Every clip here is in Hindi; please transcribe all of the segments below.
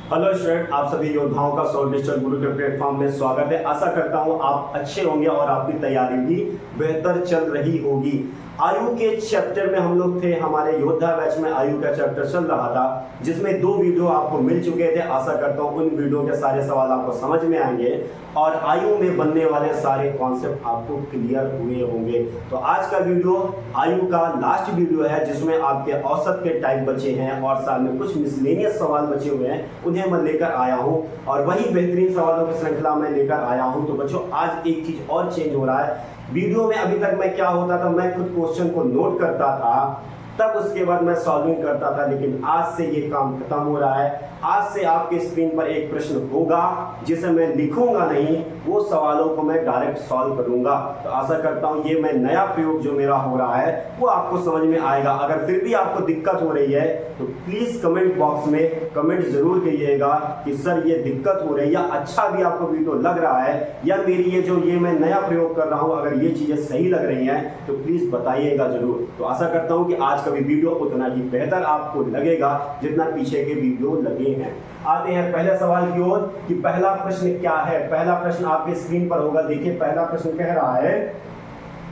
हेलो स्टूडेंट, आप सभी योद्धाओं का सॉल्व डिजिटल गुरु के प्लेटफॉर्म में स्वागत है। आशा करता हूं आप अच्छे होंगे और आपकी तैयारी भी बेहतर चल रही होगी। आयु के चैप्टर में हम लोग थे, हमारे योद्धा बैच में आयु का चैप्टर चल रहा था, जिसमें 2 वीडियो आपको मिल चुके थे। आशा करता हूं उन वीडियो के सारे सवाल आपको समझ में आएंगे और आयु में बनने वाले सारे कॉन्सेप्ट आपको क्लियर हुए होंगे। तो आज का वीडियो आयु का लास्ट वीडियो है, जिसमें आपके औसत के टाइप बचे हैं और साथ में कुछ मिसलेनियस सवाल बचे हुए हैं, उन्हें मैं लेकर आया हूं और वही बेहतरीन सवालों की श्रृंखला में लेकर आया हूं। तो बच्चों, आज एक चीज और चेंज हो रहा है। वीडियो में अभी तक मैं क्या होता था, मैं खुद क्वेश्चन को नोट करता था, तब उसके बाद मैं सॉल्विंग करता था, लेकिन आज से ये काम खत्म हो रहा है। आज से आपके स्क्रीन पर एक प्रश्न होगा जिसे मैं लिखूंगा नहीं, वो सवालों को मैं डायरेक्ट सॉल्व करूंगा। तो आशा करता हूं ये मैं नया प्रयोग जो मेरा हो रहा है वो आपको समझ में आएगा। अगर फिर भी आपको दिक्कत हो रही है तो प्लीज कमेंट बॉक्स में कमेंट जरूर करिएगा कि सर ये दिक्कत हो रही है, या अच्छा भी आपको वीडियो लग रहा है, या मेरी ये मैं नया प्रयोग कर रहा हूं, अगर ये चीजें सही लग रही हैं तो प्लीज बताइएगा जरूर। तो आशा करता हूं कि आज का भी वीडियो उतना ही बेहतर आपको लगेगा जितना पीछे के वीडियो लगे हैं। आते हैं पहले सवाल की ओर कि पहला प्रश्न क्या है। पहला प्रश्न आपके स्क्रीन पर होगा। देखिए, पहला प्रश्न कह रहा है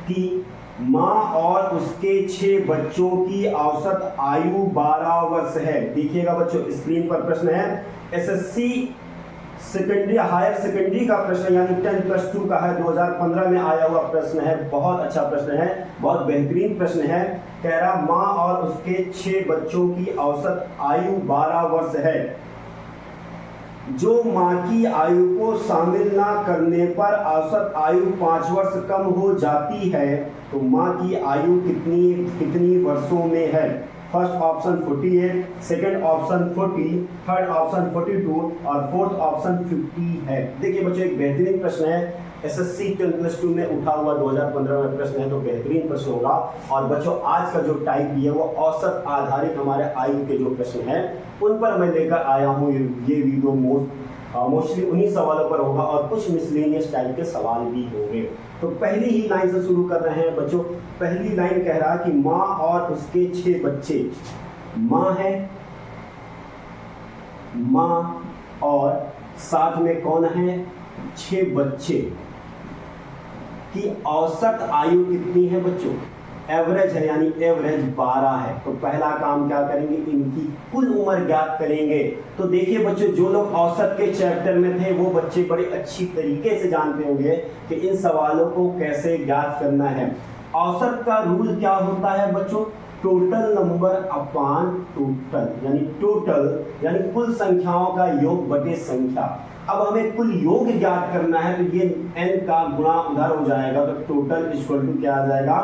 कि मां और उसके 6 बच्चों की औसत आयु 12 वर्ष है। देखिएगा बच्चों, स्क्रीन पर प्रश्न है, एसएससी सेकेंडरी हायर सेकेंडरी का प्रश्न, यानी 10+2 का है, 2015 में आया हुआ प्रश्न है। बहुत अच्छा प्रश्न है, बहुत बेहतरीन प्रश्न है। कह रहा मां और उसके 6 बच्चों की औसत आयु 12 वर्ष है। जो मां की आयु को शामिल ना करने पर औसत आयु 5 वर्ष कम हो जाती है, तो मां की आयु कितनी वर्षों में है। First option 48, second option 40, third option 42 और फोर्थ ऑप्शन 50 है। देखिए बच्चों, एक बेहतरीन प्रश्न है, एसएससी 10+2 में उठा हुआ 2015 में प्रश्न है, तो बेहतरीन प्रश्न होगा। और बच्चों, आज का जो टाइप भी है वो औसत आधारित हमारे आयु के जो प्रश्न हैं उन पर मैं लेकर आया हूँ। ये वीडियो मोस्टली उन्हीं सवालों पर होगा और कुछ मिसलेनियस टाइप के सवाल भी होंगे। तो पहली ही लाइन से शुरू कर रहे हैं बच्चों। पहली लाइन कह रहा है कि मां और उसके 6 बच्चे, मां है, मां और साथ में कौन है, 6 बच्चे की औसत आयु कितनी है बच्चों, एवरेज है, यानी एवरेज 12 है। तो पहला काम क्या करेंगे, इनकी कुल उम्र ज्ञात करेंगे। तो देखिए बच्चों, जो लोग औसत के चैप्टर में थे वो बच्चे बड़े अच्छी तरीके से जानते होंगे कि इन सवालों को कैसे ज्ञात करना है। औसत का रूल क्या होता है बच्चों, टोटल नंबर अपान टोटल, यानी कुल संख्याओं का योग बटे संख्या। अब हमें कुल योग ज्ञात करना है, तो ये n का गुणा उधर हो जाएगा, तो टोटल इक्वल टू क्या आ जाएगा,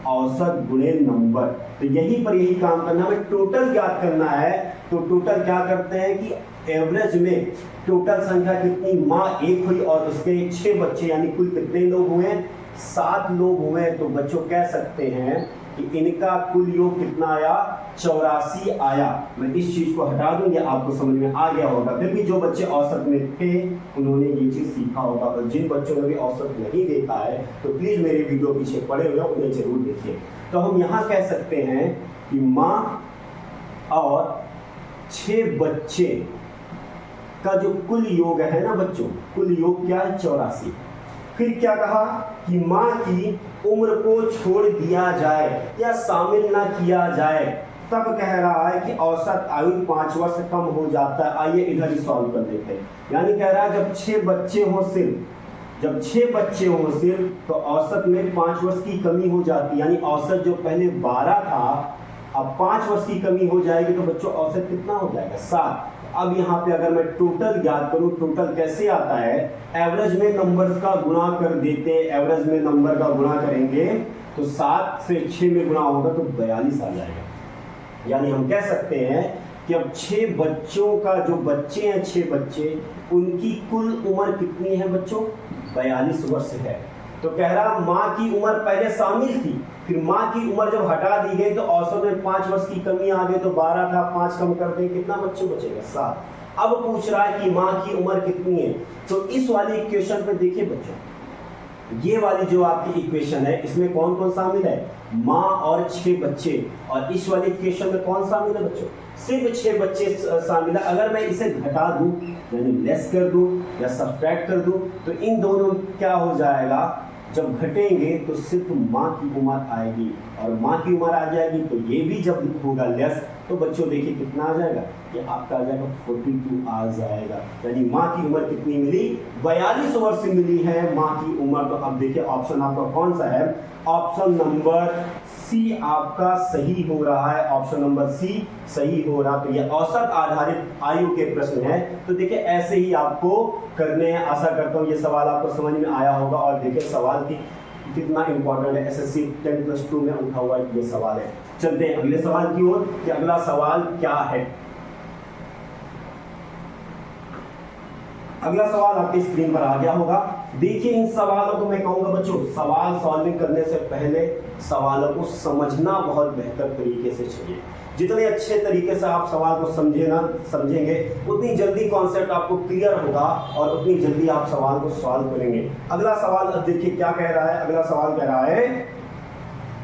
औसत गुणे नंबर। तो यही काम करना है, हमें टोटल ज्ञात करना है। तो टोटल क्या करते हैं कि एवरेज में टोटल संख्या कितनी, माँ 1 हुई और उसके 6 बच्चे, यानी कुल कितने लोग हुए, 7 लोग हुए। तो बच्चों कह सकते हैं कि इनका कुल योग कितना आया, 84 आया। मैं इस चीज को हटा दूंगी, आपको समझ में आ गया होगा। फिर भी जो बच्चे औसत में थे उन्होंने ये चीज सीखा होगा, और जिन बच्चों ने भी औसत नहीं देखा है तो प्लीज मेरे वीडियो पीछे पड़े हुए उन्हें जरूर देखिए। तो हम यहाँ कह सकते हैं कि माँ और 6 बच्चे का जो कुल योग है ना बच्चों, कुल योग क्या है, 84। फिर क्या कहा कि मां की उम्र को छोड़ दिया जाए या शामिल ना किया जाए, तब कह रहा है कि औसत आयु 5 वर्ष कम हो जाता है। आइए इधर ही सॉल्व कर देते हैं। यानी कह रहा है जब 6 बच्चे हों सिर्फ, तो औसत में 5 वर्ष की कमी हो जाती है। यानी औसत जो पहले 12 था, अब 5 वर्ष की कमी हो जाएगी, तो बच्चों औसत कितना हो जाएगा, 7। अब यहाँ पे अगर मैं टोटल ज्ञात करूं, टोटल कैसे आता है, एवरेज में नंबर्स का गुणा कर देते हैं। एवरेज में नंबर का गुणा करेंगे तो 7 से 6 में गुणा होगा तो 42 आ जाएगा। यानी हम कह सकते हैं कि अब 6 बच्चों का जो बच्चे हैं, 6 बच्चे, उनकी कुल उम्र कितनी है बच्चों, 42 वर्ष है। तो कह रहा माँ की उम्र पहले शामिल थी, फिर माँ की उम्र जब हटा दी गई तो औसत में 5 वर्ष की कमी आ गई, तो 12 था, 5 कम कर दें, कितना बच्चे बचेगा, 7। अब पूछ रहा है कि माँ की उम्र कितनी है। तो इस वाले इक्वेशन पे देखिए बच्चों, ये वाली जो आपकी इक्वेशन है इसमें कौन कौन शामिल है, माँ और 6 बच्चे, और इस वाली इक्वेशन में कौन शामिल है बच्चों, सिर्फ 6 बच्चे शामिल है। अगर मैं इसे घटा दूं यानी लेस कर दूं या सब्ट्रैक्ट कर दूं तो इन दोनों क्या हो जाएगा, जब घटेंगे तो सिर्फ माँ की उम्र आएगी, और माँ की उम्र आ जाएगी तो ये भी जब होगा लेस तो बच्चों देखिए कितना आ जाएगा, ये आपका आ जाएगा 42 आ जाएगा। यानी माँ की उम्र कितनी मिली, 42 वर्ष मिली है माँ की उम्र। तो अब देखिए ऑप्शन आपका कौन सा है, ऑप्शन नंबर सी आपका सही हो रहा है, ऑप्शन नंबर सी सही हो रहा। तो ये औसत आधारित आयु के प्रश्न है। तो देखिए ऐसे ही आपको करने हैं। आशा करता हूँ ये सवाल आपको समझ में आया होगा। और देखिए सवाल की कितना इंपॉर्टेंट है, एसएससी 10+2 में उठा हुआ ये सवाल है। चलते हैं अगले सवाल की ओर कि अगला सवाल क्या है। अगला सवाल आपकी स्क्रीन पर आ गया होगा। देखिए इन सवालों को मैं कहूंगा बच्चों, सवाल सॉल्विंग करने से पहले सवालों को समझना बहुत बेहतर तरीके से चाहिए। जितने अच्छे तरीके से आप सवाल को समझेंगे उतनी जल्दी कॉन्सेप्ट आपको क्लियर होगा और उतनी जल्दी आप सवाल को सॉल्व करेंगे। अगला सवाल अब देखिए क्या कह रहा है। अगला सवाल कह रहा है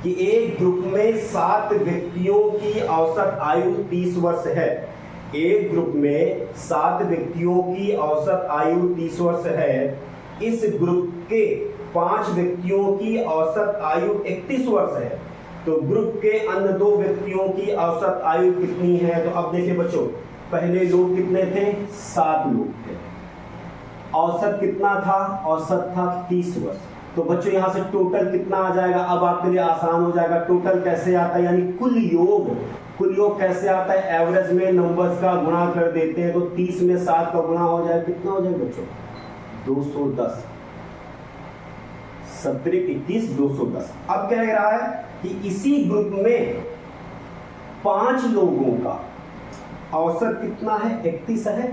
कि एक ग्रुप में 7 व्यक्तियों की औसत आयु 30 वर्ष है। एक ग्रुप में 7 व्यक्तियों की औसत आयु 30 वर्ष है। इस ग्रुप के 5 व्यक्तियों की औसत आयु 31 वर्ष है। तो ग्रुप के अन्य 2 व्यक्तियों की औसत आयु कितनी है। तो अब देखिए बच्चों, पहले लोग कितने थे, 7 लोग थे। औसत कितना था, औसत था 30 वर्ष। तो बच्चों यहां से टोटल कितना आ जाएगा, अब आपके लिए आसान हो जाएगा। टोटल कैसे आता है, यानी कुल योग कैसे आता है, एवरेज में नंबर्स का गुणा कर देते हैं। तो 30 में 7 का गुणा हो जाए, कितना हो जाएगा बच्चों, 210। 17 21 210। अब कह रहा है कि इसी ग्रुप में 5 लोगों का औसत कितना है, 31 है।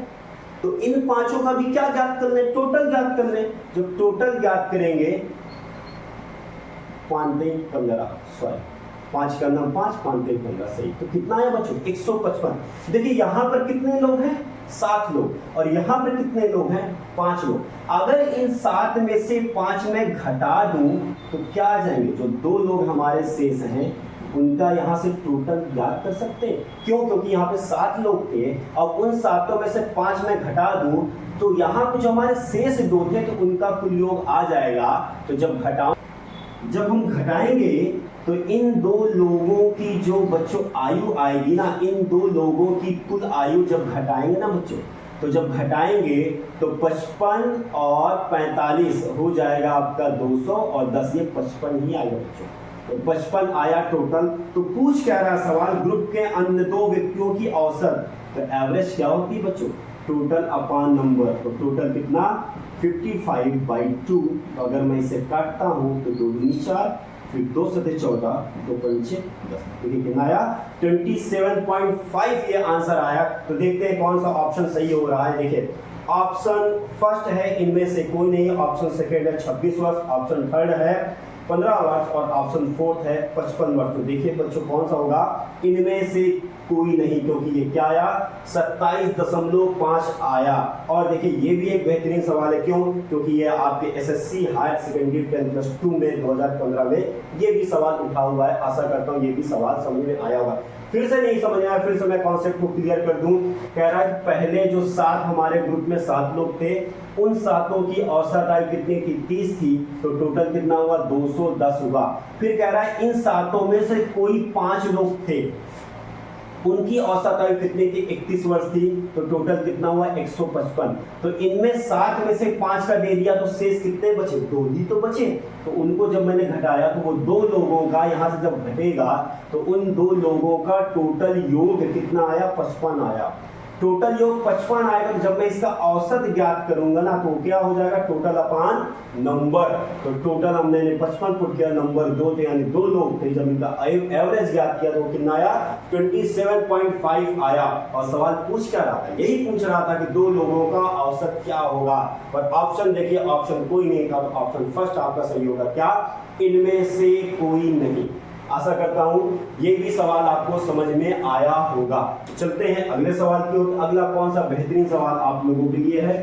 तो इन 5 का भी क्या ज्ञात कर लें, टोटल ज्ञात कर लें। जब टोटल ज्ञात करेंगे 5×15 5 का नाम 5 5×15 सही। तो कितना है बच्चों, 155। देखिए यहां पर कितने लोग हैं, 7 लोग, और यहां पर कितने लोग हैं, 5 लोग। अगर इन 7 में से 5 में घटा दूं तो क्या आ जाएंगे, जो 2 लोग हमारे शेष हैं उनका यहां से टोटल ज्ञात कर सकते हैं। क्यों, क्योंकि यहाँ पे 7 लोग थे। अब उन 7 में से 5 में घटा दूं तो यहाँ पे जो हमारे शेष 2 थे तो उनका कुल योग आ जाएगा। तो जब हम घटाएंगे तो इन 2 लोगों की जो बच्चों आयु आएगी ना, इन 2 लोगों की कुल आयु जब घटाएंगे ना बच्चों, तो जब घटाएंगे तो 55 और 45 हो जाएगा आपका 200 और 10, ये 55 ही आएगा बच्चों। तो 55 आया टोटल। तो पूछ क्या रहा सवाल, ग्रुप के अन्य 2 व्यक्तियों की औसत। तो एवरेज क्या होती है बच्चों, टोटल अपॉन नंबर। तो टोटल कितना, 55/2। तो अगर मैं इसे काटता हूं तो 2 दूनी 4, फिर 2 सते 14, 2 पंचे 10। देखिए कितना आया, 27.5 ये आंसर आया। तो देखते हैं कौन सा ऑप्शन सही हो रहा है। देखिए ऑप्शन फर्स्ट है इनमें से कोई नहीं, ऑप्शन सेकेंड है 26 वर्ष, ऑप्शन थर्ड है 15 वर्ष और ऑप्शन फोर्थ है 55 वर्ष। तो देखिए बच्चों कौन सा होगा, इनमें से कोई नहीं, क्योंकि ये क्या आया, 27.5 आया। और देखिए ये भी एक बेहतरीन सवाल है। क्यों, क्योंकि ये आपके एसएससी हायर सेकेंडरी 10+2 में 2015 में ये भी सवाल उठा हुआ है। आशा करता हूँ ये भी सवाल समझ में आया होगा। फिर से नहीं समझ आया, फिर से मैं कॉन्सेप्ट को क्लियर कर दूं। कह रहा है कि पहले जो 7 हमारे ग्रुप में 7 लोग थे, उन 7 की औसत आयु कितनी थी, 30 थी। तो टोटल कितना हुआ, 210 हुआ। फिर कह रहा है इन 7 में से कोई 5 लोग थे, उनकी औसत आयु कितनी थी, 31 वर्ष थी। तो टोटल कितना हुआ, 155। तो इनमें 7 में से 5 का दे दिया तो शेष कितने बचे, 2 ही तो बचे। तो उनको जब मैंने घटाया तो वो 2 लोगों का यहाँ से जब घटेगा तो उन 2 लोगों का टोटल योग कितना आया, 55 आया। टोटल योग 55 आएगा। तो जब मैं इसका औसत ज्ञात करूंगा ना तो क्या हो जाएगा, टोटल अपॉन नंबर। तो टोटल हमने 55 पुट किया, नंबर 2 थे यानी 2 लोग थे। जब इनका एवरेज ज्ञात किया तो कितना आया, 27.5 आया। और सवाल पूछ क्या रहा था, यही पूछ रहा था कि 2 लोगों का औसत क्या होगा। पर ऑप्शन देखिए, ऑप्शन कोई नहीं था। तो ऑप्शन फर्स्ट आपका सही होगा, क्या, इनमें से कोई नहीं। आशा करता हूं ये भी सवाल आपको समझ में आया होगा। चलते हैं अगले सवाल की ओर। अगला कौन सा बेहतरीन सवाल आप लोगों के लिए है।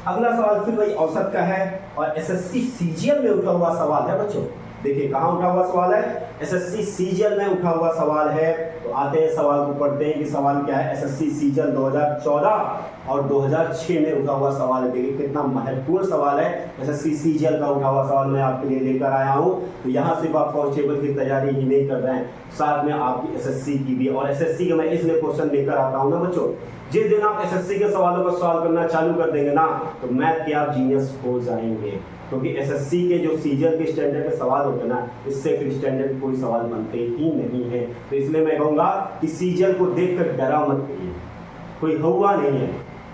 अगला सवाल फिर वही औसत का है और एसएससी सीजीएल में उठा हुआ सवाल है बच्चों। देखिए कहाँ उठा हुआ सवाल है, एसएससी सीजीएल में उठा हुआ सवाल है। तो आते हैं सवाल को पढ़ते हैं कि सवाल क्या है। एसएससी सीजीएल 2014 और 2006 में उठा हुआ सवाल है। देखिए कितना महत्वपूर्ण सवाल है। एसएससी सीजीएल का उठा हुआ सवाल मैं आपके लिए लेकर आया हूँ। तो यहाँ सिर्फ आप कांस्टेबल की तैयारी ही नहीं कर रहे हैं, साथ में आपकी एसएससी की भी। और एसएससी का मैं इसलिए क्वेश्चन लेकर आता हूँ ना बच्चों, जिस दिन आप एसएससी के सवालों को सॉल्व करना चालू कर देंगे ना, तो मैथ के आप जीनियस हो जाएंगे। क्योंकि एसएससी के जो सीजीएल के स्टैंडर्ड के सवाल होते हैं ना, इससे फिर स्टैंडर्ड कोई सवाल बनते ही नहीं है। तो इसलिए मैं कहूँगा कि सीजीएल को देखकर डरा मत करिए, कोई हुआ नहीं है,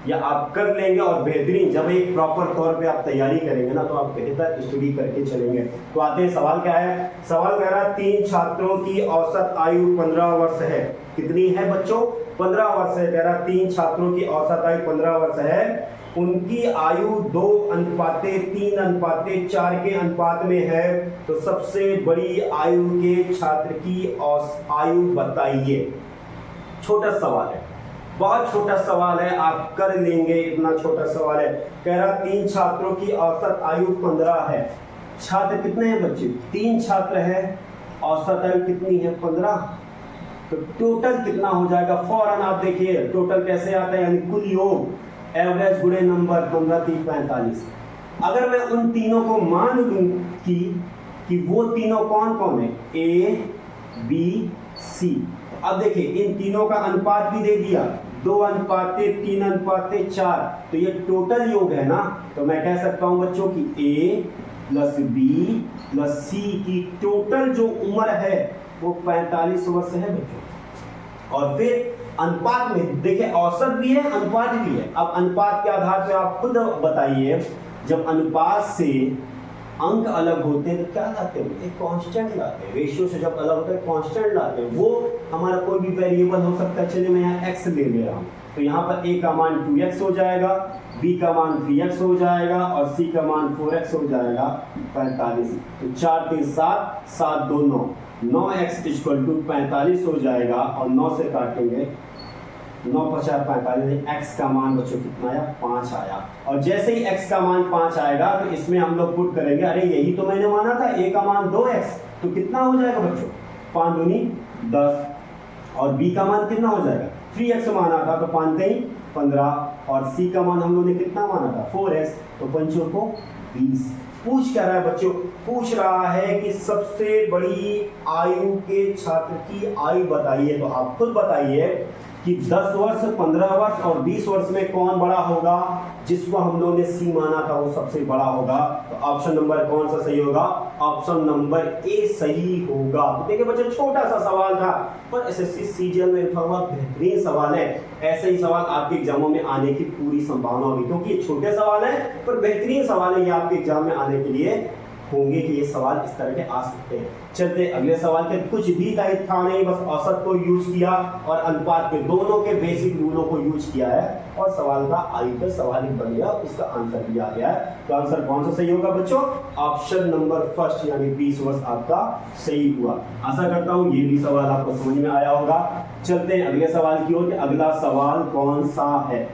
या आप कर लेंगे। और बेहतरीन जब एक प्रॉपर तौर पे आप तैयारी करेंगे ना, तो आप बेहतर स्टडी करके चलेंगे। तो आते हैं सवाल क्या है। सवाल कह रहा है 3 छात्रों की औसत आयु 15 वर्ष है। कितनी है बच्चों? 15 वर्ष है। कह रहा 3 छात्रों की औसत आयु 15 वर्ष है। उनकी आयु 2:3:4 के अनुपात में है। तो सबसे बड़ी आयु के छात्र की आयु बताइए। छोटा सवाल है, बहुत छोटा सवाल है, आप कर लेंगे, इतना छोटा सवाल है। कह रहा 3 छात्रों की औसत आयु 15 है। छात्र कितने हैं बच्चे? 3 छात्र है, औसत आयु कितनी है? 15। तो टोटल कितना हो जाएगा? फौरन आप देखिए टोटल कैसे आता है, यानी कुल योग, एवरेज गुणे नंबर, 15 3 45। अगर मैं उन तीनों को मान लूं कि वो तीनों कौन कौन है, ए बी सी। अब देखिए इन तीनों का अनुपात भी दे दिया, 2:3:4। तो ये टोटल योग है ना। तो मैं कह सकता हूं बच्चों की ए प्लस बी प्लस सी की टोटल जो उम्र है वो 45 वर्ष है बच्चों। और फिर अनुपात में देखिए औसत भी है, अनुपात भी है। अब अनुपात के आधार पर आप खुद बताइए, जब अनुपात से अंक अलग होते हैं तो क्या लाते हैं? एक कांस्टेंट लाते हैं। रेशियो से जब अलग होता है कांस्टेंट लाते हैं। वो हमारा कोई भी वेरिएबल हो सकता है। चलिए मैं यहाँ x ले ले रहा हूँ। तो यहाँ पर a का मान 2x हो जाएगा, b का मान 3x हो जाएगा और c का मान 4x हो जाएगा 45। तो 4 3 7, 7 2 9, 9x = 45 हो जाएगा। और 9 से काटेंगे, 9 50 45। x का मान बच्चों कितना आया? 5 आया। और जैसे ही x का मान 5 आएगा तो इसमें हम लोग पुट करेंगे, अरे यही तो मैंने माना था, a का मान 2x। तो कितना हो जाएगा बच्चों? 5 दूनी 10। और b का मान कितना हो जाएगा? 3x माना था तो 5 3 15। और c का मान हम लोगों ने कितना माना था? 4x। तो पंचों को 20। पूछ क्या रहा है बच्चों? पूछ रहा है कि सबसे बड़ी आयु के छात्र की आयु बताइए। तो आप खुद बताइए कि 10 वर्ष, 15 वर्ष और 20 वर्ष में कौन बड़ा होगा? जिसको हम लोगों ने सी माना था वो सबसे बड़ा होगा। तो ऑप्शन नंबर कौन सा सही होगा? ऑप्शन नंबर ए सही होगा। तो देखिए बच्चों छोटा सा सवाल था, पर एसएससी सीजीएल में उठा हुआ बेहतरीन सवाल है। ऐसे ही सवाल आपके एग्जामों में आने की पूरी संभावना होगी, क्योंकि ये छोटे सवाल है पर बेहतरीन सवाल है। ये आपके एग्जाम में आने के लिए होंगे कि ये सवाल इस तरह के आ सकते हैं। चलते अगले सवाल के। कुछ भी दायित्व था नहीं, बस औसत को यूज किया और अनुपात के दोनों के बेसिक रूलों को यूज किया है और सवाल का आयु पे सवाल ही बन गया, उसका आंसर भी आ गया है। तो आंसर कौन सा सही होगा बच्चों? ऑप्शन नंबर फर्स्ट यानी 20 वर्ष आपका सही हुआ। आशा करता हूँ ये भी सवाल आपको समझ में आया होगा। चलते हैं अगले सवाल की ओर कि अगला सवाल कौन सा है।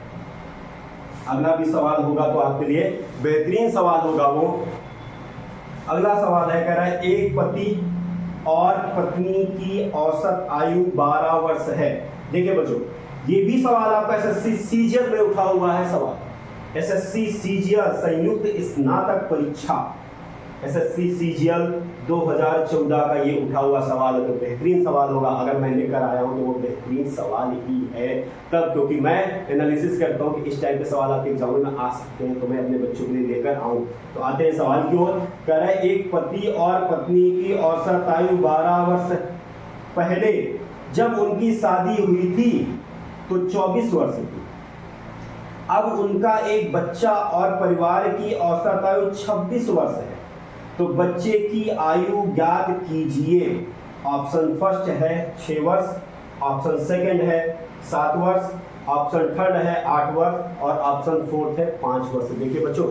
अगला भी सवाल होगा तो आपके लिए बेहतरीन सवाल होगा वो। अगला सवाल है, कह रहा है एक पति और पत्नी की औसत आयु 12 वर्ष है। देखिए बच्चों ये भी सवाल आपका एसएससी सीजीएल में उठा हुआ है। सवाल एसएससी सीजीएल संयुक्त स्नातक परीक्षा, एसएससी सीजीएल 2014 का ये उठा हुआ सवाल है। तो बेहतरीन सवाल होगा। अगर मैं लेकर आया हूँ तो वो बेहतरीन सवाल ही है तब, क्योंकि मैं एनालिसिस करता हूँ कि इस टाइप के सवाल आपके एग्जाम में आ सकते हैं, तो मैं अपने बच्चों के लिए लेकर आऊँ। तो आते हैं सवाल की ओर। कह रहा है एक पति और पत्नी की औसत आयु 12 वर्ष पहले जब उनकी शादी हुई थी तो 24 वर्ष थी। अब उनका एक बच्चा और परिवार की औसत आयु 26 वर्ष है। तो बच्चे की आयु ज्ञात कीजिए। ऑप्शन फर्स्ट है 6 वर्ष, ऑप्शन सेकंड है 7 वर्ष, ऑप्शन थर्ड है 8 वर्ष और ऑप्शन फोर्थ है 5 वर्ष। देखिए बच्चों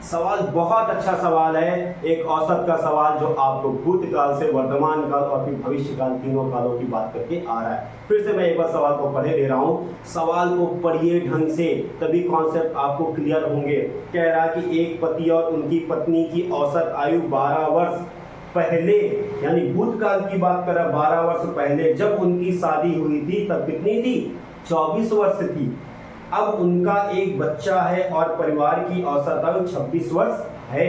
सवाल बहुत अच्छा सवाल है, एक औसत का सवाल जो आपको भूतकाल से वर्तमान काल और फिर भविष्य काल तीनों कालों की बात करके आ रहा है। फिर से मैं एक बार सवाल को पढ़े दे रहा हूँ, सवाल को पढ़िए ढंग से, तभी कॉन्सेप्ट आपको क्लियर होंगे। कह रहा है कि एक पति और उनकी पत्नी की औसत आयु 12 वर्ष पहले, यानी भूतकाल की बात कर रहा, 12 वर्ष पहले जब उनकी शादी हुई थी तब कितनी थी? 24 वर्ष थी। अब उनका एक बच्चा है और परिवार की औसत आयु 26 वर्ष है।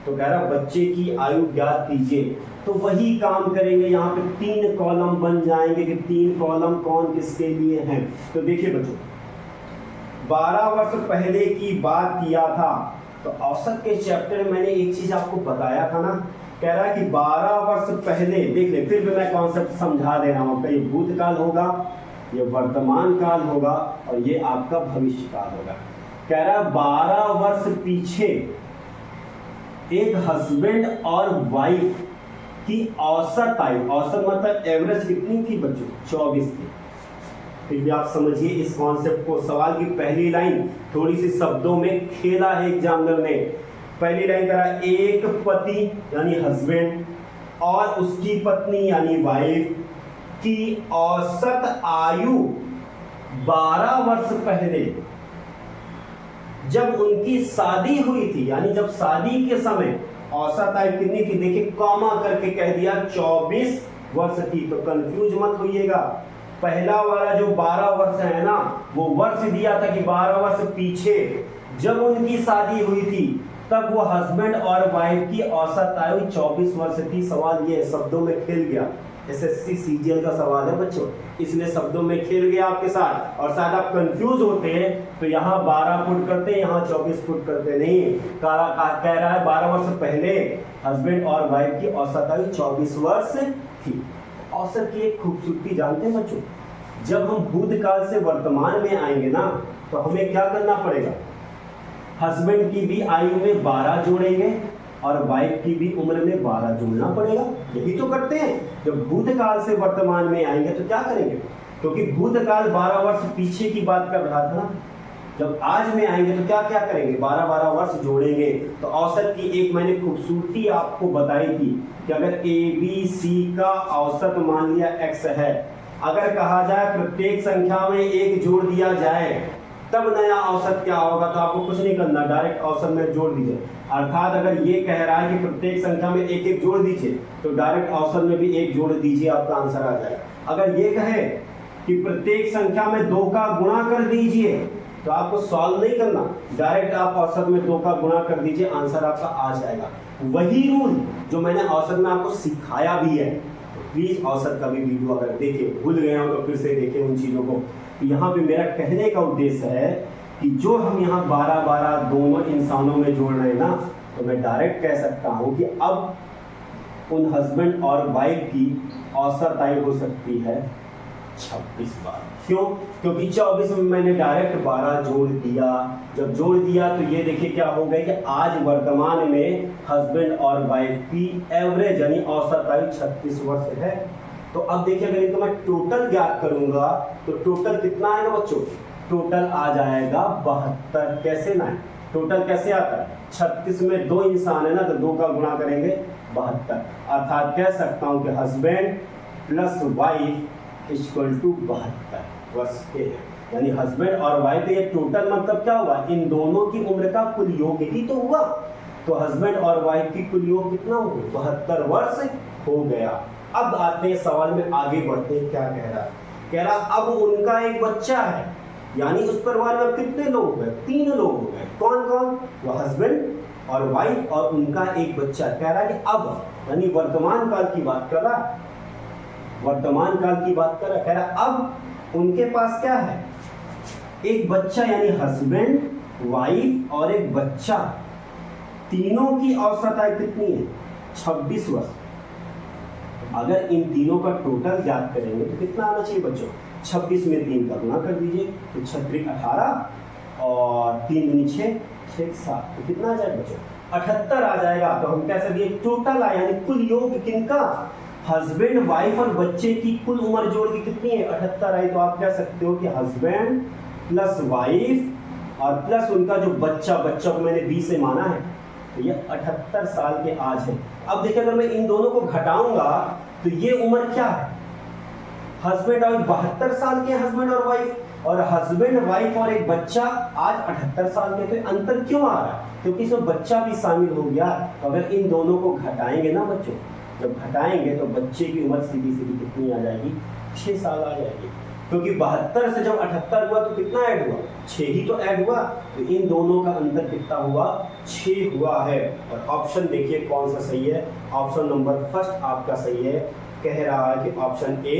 तो कह रहा बच्चे की आयु ज्ञात कीजिए। तो वही काम करेंगे, यहाँ पे 3 कॉलम बन जाएंगे कि 3 कॉलम कौन किसके लिए हैं। तो देखिए बच्चों, 12 वर्ष पहले की बात किया था, तो औसत के चैप्टर में मैंने एक चीज आपको बताया था ना, कह रहा है कि 12 वर्ष पहले, देख ले फिर भी मैं कॉन्सेप्ट समझा दे रहा हूँ। ये भूतकाल होगा, ये वर्तमान काल होगा और ये आपका भविष्य काल होगा। कह रहा 12 वर्ष पीछे एक हस्बैंड और वाइफ की औसत आयु, औसत मतलब एवरेज कितनी थी बच्चों? 24 थी। फिर भी आप समझिए इस कॉन्सेप्ट को। सवाल की पहली लाइन थोड़ी सी शब्दों में खेला है एग्जामिनर ने। पहली लाइन करा एक पति यानी हस्बैंड और उसकी पत्नी यानी वाइफ की औसत आयु 12 वर्ष पहले जब उनकी शादी हुई थी, यानी जब शादी के समय औसत आयु कितनी थी? देखिए कॉमा करके कह दिया 24 वर्ष थी। तो कंफ्यूज मत होइएगा, पहला वाला जो 12 वर्ष है ना, वो वर्ष दिया था कि 12 वर्ष पीछे जब उनकी शादी हुई थी तब वो हस्बैंड और वाइफ की औसत आयु 24 वर्ष थी। सवाल ये शब्दों में खेल गया, एसएससी सीजीएल का सवाल है बच्चों, इसलिए शब्दों में खेल गया आपके साथ। और शायद आप कंफ्यूज होते हैं तो यहाँ 12 फुट करते हैं, यहाँ 24 फुट करते नहीं। कह रहा है 12 वर्ष पहले हस्बैंड और वाइफ की औसत आयु 24 वर्ष थी। औसत की एक खूबसूरती जानते हैं बच्चों, जब हम भूतकाल से वर्तमान में आएंगे ना, तो हमें क्या करना पड़ेगा? हस्बैंड की भी आयु में 12 जोड़ेंगे और वाइफ की भी उम्र में 12 जोड़ना पड़ेगा। यही तो करते हैं। जब भूतकाल से वर्तमान में आएंगे तो क्या करेंगे? क्योंकि भूतकाल 12 वर्ष पीछे की बात कर रहा था, जब आज में आएंगे तो क्या क्या करेंगे? 12-12 वर्ष जोड़ेंगे। तो औसत की एक मैंने खूबसूरती आपको बताई थी कि अगर ABC का औसत मान लिया x है, अगर कहा जाए प्रत्येक संख्या में 1 जोड़ दिया जाए तब नया औसत क्या होगा, तो आपको कुछ नहीं करना, डायरेक्ट औसत में जोड़ दीजिए। अर्थात अगर ये कह रहा है कि प्रत्येक संख्या में 1-1 जोड़ दीजिए, तो डायरेक्ट औसत में भी 1 जोड़ दीजिए, आपका आंसर आ जाएगा। अगर ये कहे कि प्रत्येक संख्या में 2 का गुणा कर दीजिए, तो आपको सॉल्व नहीं करना, डायरेक्ट आप औसत में 2 का गुणा कर दीजिए, आंसर आपका आ जाएगा। वही रूल जो मैंने औसत में आपको सिखाया भी है। तो प्लीज औसत का भी वीडियो अगर देखे, भूल गए हो तो फिर से देखें उन चीजों को। तो यहाँ पे मेरा कहने का उद्देश्य है कि जो हम यहाँ 12-12 दोनों इंसानों में जोड़ रहे हैं ना, तो मैं डायरेक्ट कह सकता हूँ कि अब उन हस्बैंड और वाइफ की औसत आयु हो सकती है 26 बार। क्यों? क्योंकि 24 में मैंने डायरेक्ट 12 जोड़ दिया। जब जोड़ दिया तो ये देखिए क्या हो गया कि आज वर्तमान में हस्बैंड और वाइफ की एवरेज यानी औसत आयु 36 वर्ष है। तो अब देखिए अगर इनको मैं टोटल ज्ञात करूंगा तो टोटल कितना आएगा बच्चों? टोटल आ जाएगा 72। कैसे ना, टोटल कैसे आता है? 36 में 2 इंसान है ना, तो 2 का गुणा करेंगे 72। अर्थात कह सकता हूं कि husband plus wife equal to 72 वर्ष के हैं। यानी हस्बैंड और वाइफ, ये टोटल मतलब क्या हुआ? इन दोनों की उम्र का कुल योग ही तो हुआ। तो हस्बैंड और वाइफ की कुल योग कितना हो गया? 72 वर्ष हो गया। अब आते हैं सवाल में, आगे बढ़ते हैं। क्या कह रहा है? कह रहा अब उनका एक बच्चा है, यानी उस परिवार में कितने लोग हो गए? 3 लोग हो गए। कौन कौन? वो हस्बैंड और वाइफ और उनका एक बच्चा। कह रहा है कि अब, यानी वर्तमान काल की बात कर रहा है, वर्तमान काल की बात कर रहा है। कह रहा अब उनके पास क्या है? एक बच्चा, यानी हस्बैंड, वाइफ और एक बच्चा, तीनों की औसत आयु कितनी है? 26 वर्ष। अगर इन तीनों का टोटल ज्ञात करेंगे तो कितना आना चाहिए बच्चों? 26 में 3 का गुणा कर दीजिए, तो 6 18 और 3 दूनी 6, 6 7, तो कितना आ जाएगा बच्चों? 78 आ जाएगा। तो हम कह सकते हैं टोटल आया, यानी कुल योग किनका? हस्बैंड, वाइफ और बच्चे की कुल उम्र जोड़ के कितनी है? 78 आई। तो आप कह सकते हो कि हस्बैंड प्लस वाइफ और प्लस उनका जो बच्चा, बच्चा को मैंने 20 से माना है, तो ये 78 साल के आज है। अब देखिए अगर मैं इन दोनों को घटाऊंगा तो ये उम्र क्या है, हस्बैंड और 72 साल के हस्बैंड और वाइफ, और हस्बैंड वाइफ और एक बच्चा आज 78 साल के। तो अंतर क्यों आ रहा है, क्योंकि इसमें बच्चा भी शामिल हो गया। तो अगर इन दोनों को घटाएंगे ना बच्चों, जब घटाएंगे तो बच्चे की उम्र सीधी सीधी कितनी आ जाएगी, 6 साल आ जाएगी। क्योंकि 72 से जब 78 हुआ तो कितना ऐड हुआ, 6 ही तो ऐड हुआ। तो इन दोनों का अंतर कितना हुआ, 6 हुआ है। और ऑप्शन देखिए कौन सा सही है, ऑप्शन नंबर फर्स्ट आपका सही है। कह रहा है कि ऑप्शन ए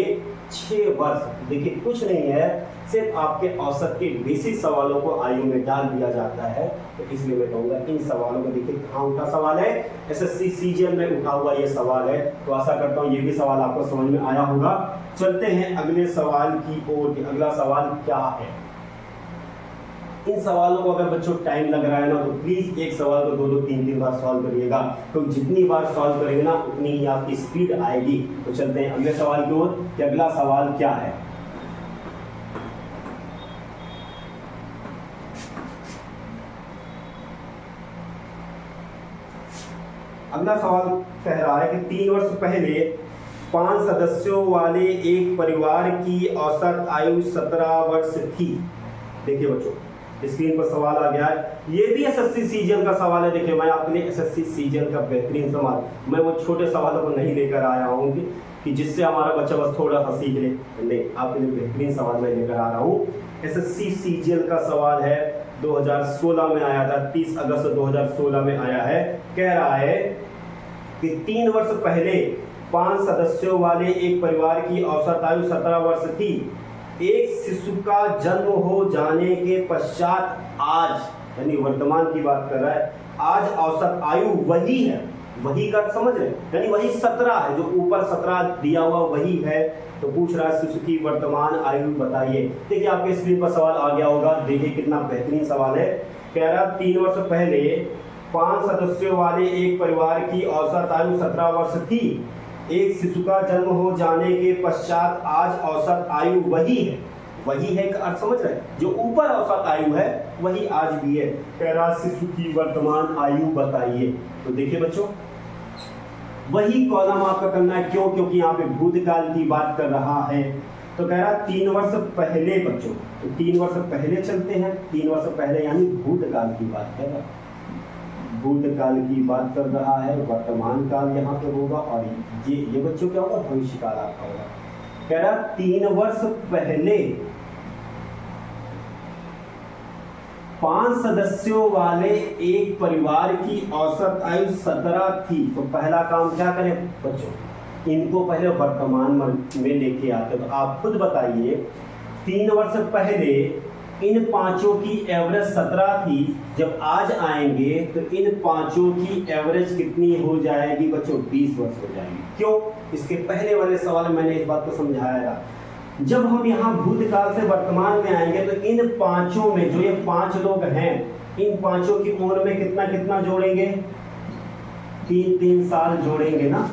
6 वर्ष। देखिए कुछ नहीं है, सिर्फ आपके औसत के बेसिक सवालों को आयु में डाल दिया जाता है। तो इसलिए मैं कहूँगा इन सवालों को देखिए कहाँ उठा सवाल है, एसएससी सीजीएल में उठा हुआ ये सवाल है। तो आशा करता हूँ ये भी सवाल आपको समझ में आया होगा। चलते हैं अगले सवाल की ओर कि अगला सवाल क्या है। इन सवालों को अगर बच्चों टाइम लग रहा है ना तो प्लीज एक सवाल को 2-2, 3-3 बार सॉल्व करिएगा, तो जितनी बार सॉल्व करेंगे ना उतनी ही आपकी स्पीड आएगी। तो चलते हैं अगले सवाल की ओर कि अगला सवाल क्या है। अगला सवाल कह रहा है कि 3 वर्ष पहले 5 सदस्यों वाले एक परिवार की औसत आयु 17 वर्ष थी। देखिए बच्चों स्क्रीन पर सवाल आ गया है, ये भी एसएससी सीजीएल का सवाल है। देखिए मैं आपके लिए एसएससी सीजीएल का बेहतरीन सवाल, मैं वो छोटे सवालों को नहीं लेकर आया हूँ कि जिससे हमारा बच्चा बस थोड़ा सा सीख ले, नहीं, आपके लिए बेहतरीन सवाल मैं लेकर आ रहा हूँ। एसएससी सीजीएल का सवाल है, 2016 में आया था, 30 अगस्त 2016 में आया है। कह रहा है कि 3 वर्ष पहले 5 सदस्यों वाले एक परिवार की औसत आयु 17 वर्ष थी। एक शिशु का जन्म हो जाने के पश्चात आज, यानी वर्तमान की बात कर रहा है, आज औसत आयु वही है, वही का समझ रहे, यानी वही 17 है, जो ऊपर 17 दिया हुआ वही है। तो पूछ रहा है शिशु की वर्तमान आयु बताइए। देखिए आपके स्क्रीन पर सवाल आ गया होगा, देखिए कितना बेहतरीन सवाल है। कह रहा 3 वर्ष पहले 5 सदस्यों वाले एक परिवार की औसत आयु 17 वर्ष थी। एक शिशु का जन्म हो जाने के पश्चात आज औसत आयु वही है, वही है का अर्थ समझ रहे हैं, जो ऊपर औसत आयु है वही आज भी है। कह रहा शिशु की वर्तमान आयु बताइए। तो देखिए बच्चों वही कॉलम आपका करना है, क्यों, क्योंकि यहाँ पे भूतकाल की बात कर रहा है। तो कह रहा 3 वर्ष पहले बच्चों, तो 3 वर्ष पहले चलते हैं, 3 वर्ष पहले यानी भूतकाल की बात कर रहा है, भूतकाल की बात कर रहा है। वर्तमान काल यहाँ पे होगा और ये बच्चों क्या होगा, भविष्य काल आपका होगा। कह रहा 3 वर्ष पहले 5 सदस्यों वाले एक परिवार की औसत आयु 17 थी। तो पहला काम क्या करें बच्चों, इनको पहले वर्तमान में लेके आते। तो आप खुद बताइए 3 वर्ष पहले इन पांचों की एवरेज 17 थी, जब आज आएंगे तो इन पांचों की एवरेज कितनी हो जाएगी बच्चों, 20 वर्ष हो जाएगी। क्यों, इसके पहले वाले सवाल में मैंने इस बात को समझाया था। जब हम यहाँ भूतकाल से वर्तमान में आएंगे तो इन पांचों में, जो ये 5 लोग हैं, इन पांचों की उम्र में कितना कितना जोड़ेंगे, 3-3 साल जोड़ेंगे ना।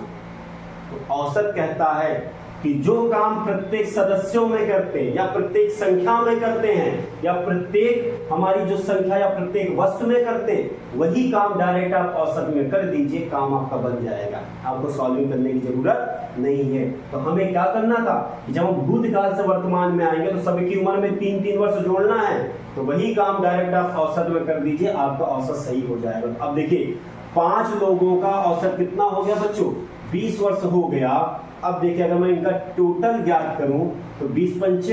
तो औसत कहता है कि जो काम प्रत्येक सदस्यों में करते हैं या प्रत्येक संख्या में करते हैं या प्रत्येक हमारी जो संख्या या प्रत्येक वस्तु में करते हैं, वही काम डायरेक्ट आप औसत में कर दीजिए, काम आपका बन जाएगा, आपको सॉल्विंग करने की जरूरत नहीं है। तो हमें क्या करना था, जब हम भूतकाल से वर्तमान में आएंगे तो सबकी उम्र में 3-3 वर्ष जोड़ना है, तो वही काम डायरेक्ट आप औसत में कर दीजिए, आपका औसत सही हो जाएगा। अब देखिए 5 लोगों का औसत कितना हो गया बच्चों, 20 वर्ष हो गया। अब देखिए अगर मैं इनका टोटल ज्ञात करूं तो 20×5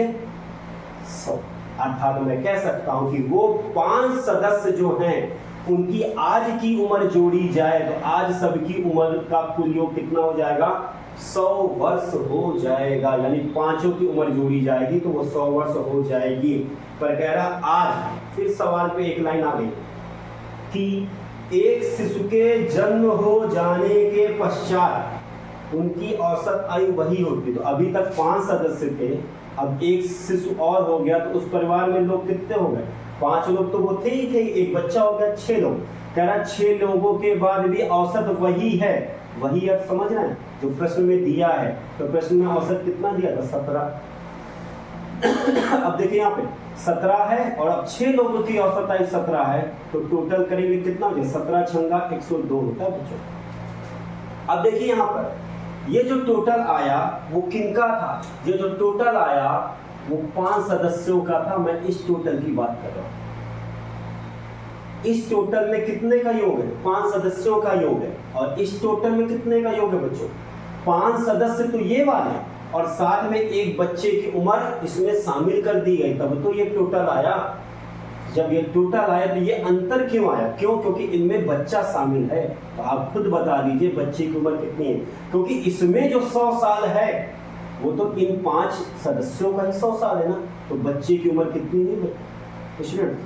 100, अर्थात मैं कह सकता हूं कि वो 5 सदस्य जो हैं उनकी आज की उम्र जोड़ी जाए तो आज सबकी उम्र का कुल योग कितना हो जाएगा, 100 वर्ष हो जाएगा। यानी पांचों की उम्र जोड़ी जाएगी तो वो 100 वर्ष हो जाएगी। पर कह रहा आज, फिर सवाल पे एक लाइन आ गई कि एक शिशु के जन्म हो जाने के पश्चात उनकी औसत आयु वही होती। तो अभी तक 5 सदस्य थे, अब एक शिशु और हो गया तो उस परिवार में लोग कितने हो गए, 5 लोग तो वो थे ही थे, एक बच्चा हो गया 6 लोग। कह रहा 6 लोगों के बाद भी औसत वही है, वही अब समझ रहे हैं जो प्रश्न में दिया है। तो प्रश्न में औसत कितना दिया था, 17। अब देखिए यहाँ पे 17 है और अब 6 लोगों की औसत आयु 17 है, तो टोटल करेंगे कितना हो जाए, 17 छंगा 102 होता है बच्चों। अब देखिए यहाँ पर ये जो टोटल आया वो किनका था, ये जो टोटल आया वो 5 सदस्यों का था। मैं इस टोटल की बात कर रहा हूं। इस टोटल में कितने का योग है, 5 सदस्यों का योग है। और इस टोटल में कितने का योग है बच्चों, 5 सदस्य तो ये वाले और साथ में एक बच्चे की उम्र इसमें शामिल कर दी गई, तब तो ये टोटल आया। जब ये टोटल आया तो ये अंतर क्यों आया, क्यों, क्योंकि इनमें बच्चा शामिल है। तो आप खुद बता दीजिए बच्चे की उम्र कितनी है, क्योंकि इसमें जो 100 साल है वो तो इन 5 सदस्यों का ही 100 साल है ना। तो बच्चे की उम्र कितनी है स्टूडेंट,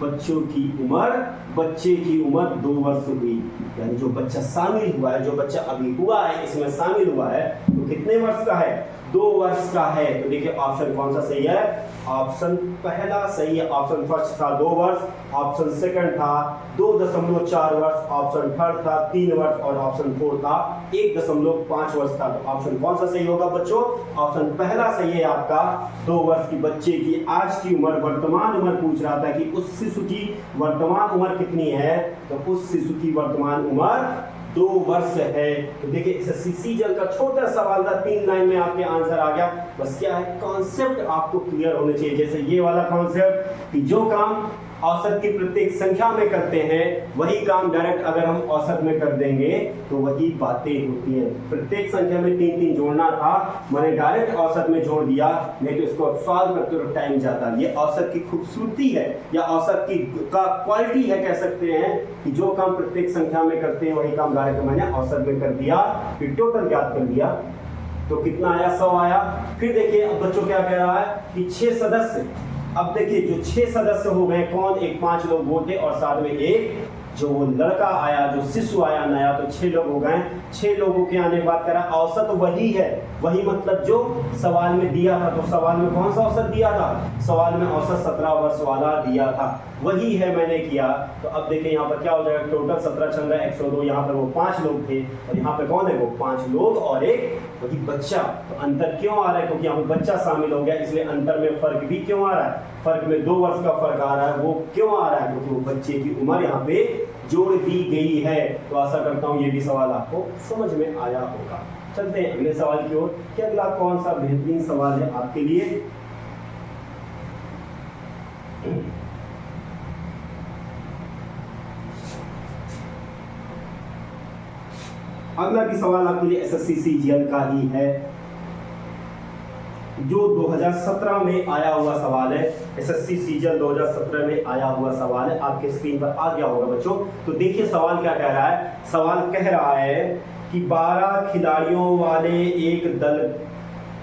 बच्चे की उम्र 2 वर्ष हुई, यानी जो बच्चा शामिल हुआ है, जो बच्चा अभी हुआ है इसमें शामिल हुआ है, तो कितने वर्ष का है, 2 वर्ष का है। तो देखिए ऑप्शन कौन सा सही है, ऑप्शन पहला सही है। ऑप्शन फर्स्ट था 2 वर्ष, ऑप्शन सेकंड था 2.4 वर्ष, ऑप्शन थर्ड था 3 वर्ष और ऑप्शन फोर्थ था 1.5 वर्ष था। तो ऑप्शन कौन सा सही होगा बच्चों, ऑप्शन पहला सही है आपका। 2 वर्ष की बच्चे की आज की उम्र, वर्तमान उम्र पूछ रहा था कि उस शिशु की वर्तमान उम्र कितनी है, तो उस शिशु की वर्तमान उम्र 2 वर्ष है। तो देखिए एसएससी सीजन का छोटा सवाल था, 3 लाइन में आपके आंसर आ गया। बस क्या है, कॉन्सेप्ट आपको क्लियर होने चाहिए। जैसे ये वाला कॉन्सेप्ट कि जो काम औसत की प्रत्येक संख्या में करते हैं वही काम डायरेक्ट अगर हम औसत में कर देंगे तो वही बातें होती हैं। प्रत्येक संख्या में 3-3 जोड़ना था, मैंने डायरेक्ट औसत में जोड़ दिया, नहीं तो इसको सॉल्व करते हुए टाइम जाता। ये औसत की खूबसूरती है या औसत की का क्वालिटी है, कह सकते हैं कि जो काम प्रत्येक संख्या में करते हैं वही काम डायरेक्ट मैंने औसत में कर दिया, फिर टोटल याद कर दिया तो कितना आया, 100 आया। फिर देखिए अब बच्चों क्या कह रहा है कि 6 सदस्य, अब देखिए जो 6 सदस्य हो गए कौन, एक 5 लोग वो थे और साथ में एक जो लड़का आया, जो शिशु आया नया, तो 6 लोग हो गए। 6 लोगों के आने की बात करा, औसत वही है, वही मतलब जो सवाल में दिया था। तो सवाल में कौन सा औसत दिया था, सवाल में औसत 17 वर्ष वाला दिया था, वही है मैंने किया। तो अब देखिए यहाँ पर क्या हो जाएगा, टोटल 17 छंगा 102, यहाँ पर वो 5 लोग थे और यहाँ पे कौन है, वो 5 लोग और एक वही बच्चा। तो अंतर क्यों आ रहा है, क्योंकि यहाँ पे बच्चा शामिल हो गया, इसलिए अंतर में फर्क भी क्यों आ रहा है, फर्क में 2 वर्ष का फर्क आ रहा है। वो क्यों आ रहा है, क्योंकि वो बच्चे की उम्र यहाँ पे जोड़ दी गई है। तो आशा करता हूँ ये भी सवाल आपको समझ में आया होगा। चलते हैं अगले सवाल की ओर कि अगला कौन सा बेहतरीन सवाल है आपके लिए। अगला भी सवाल आपके लिए एसएससी सीजीएल का ही है, जो 2017 में आया हुआ सवाल है। एसएससी सीजीएल 2017 में आया हुआ सवाल है, आपके स्क्रीन पर आ गया होगा बच्चों। तो देखिए सवाल क्या कह रहा है, सवाल कह रहा है कि 12 खिलाड़ियों वाले एक दल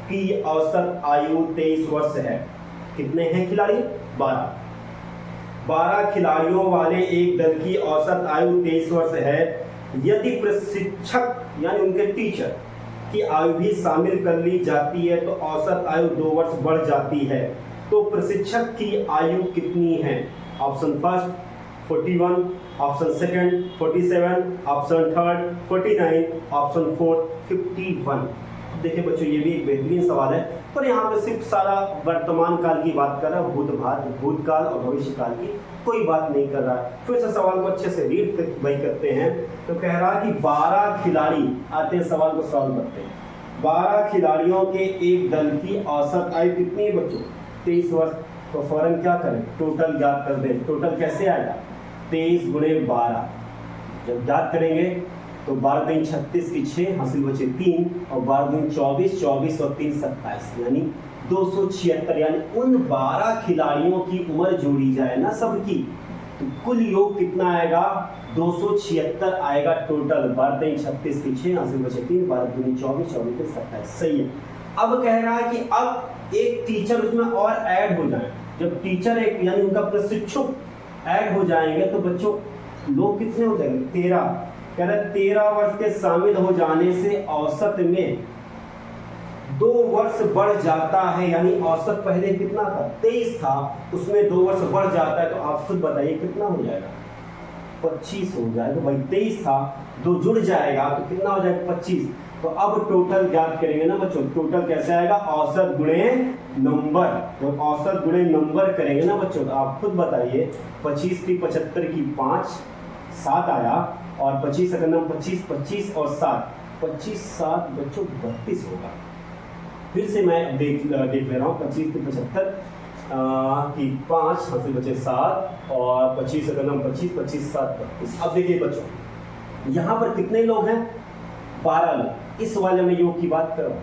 की औसत आयु 23 वर्ष है। कितने हैं खिलाड़ी, 12 खिलाड़ियों वाले एक दल की औसत आयु 23 वर्ष है। यदि प्रशिक्षक यानी उनके टीचर की आयु भी शामिल कर ली जाती है तो औसत आयु 2 वर्ष बढ़ जाती है। तो प्रशिक्षक की आयु कितनी है, option first 41, option second 47, option third 49, option fourth 51। देखिए बच्चों ये भी एक बेहतरीन सवाल है, पर यहाँ पे सिर्फ सारा वर्तमान काल की बात कर रहा है, भूतकाल और भविष्य काल की कोई बात नहीं कर रहा है। फिर से सवाल को अच्छे से रीड करते हैं। तो कह रहा है कि 12 खिलाड़ी आते हैं, सवाल को सॉल्व करते हैं। 12 खिलाड़ियों के एक दल की औसत आयु कितनी है बच्चों, 23 वर्ष। तो फौरन क्या करें, टोटल याद कर दें। टोटल कैसे आएगा, 23 गुणे 12। जब याद करेंगे तो 12 दिन 36 की 6 हासिल बचे 3 और 12 दिन 24, 24 और 3 27 यानी 276। यानी उन 12 खिलाड़ियों की उम्र जोड़ी जाए ना सबकी, तो कुल योग कितना आएगा, 276 आएगा टोटल। 12 दिन 36 की 6 हासिल बचे 3, 12 दिन 24, 24 दिन 27। सही है। अब कह रहा है कि अब एक टीचर उसमें और ऐड हो जाए। जब टीचर एक यानी उनका प्रशिक्षक ऐड हो जाएंगे तो बच्चों लोग कितने हो जाएंगे, 13। कह रहे 13 वर्ष के शामिल हो जाने से औसत में 2 वर्ष बढ़ जाता है। यानी औसत पहले कितना था, 23 था, उसमें 2 वर्ष बढ़ जाता है। तो आप खुद बताइए कितना हो जाएगा, 25 हो जाएगा, भाई 23 था, 2 जुड़ जाएगा तो कितना हो जाएगा 25। तो अब टोटल ज्ञात करेंगे ना बच्चों, टोटल कैसे आएगा, औसत गुणे नंबर। तो औसत गुणे नंबर करेंगे ना बच्चों, तो आप खुद बताइए 25 की 75 की 5 7 आया, और 25 अगर हम 25 और 7 25 7 बच्चों 32 होगा। फिर से मैं देख ले रहा हूँ, 25 की 75 की 5 हाथ से बचे 7 और 25 अगर हम 25 7 32। अब देखिए बच्चों यहाँ पर कितने लोग हैं, 12 लोग। इस वाले में योग की बात करो,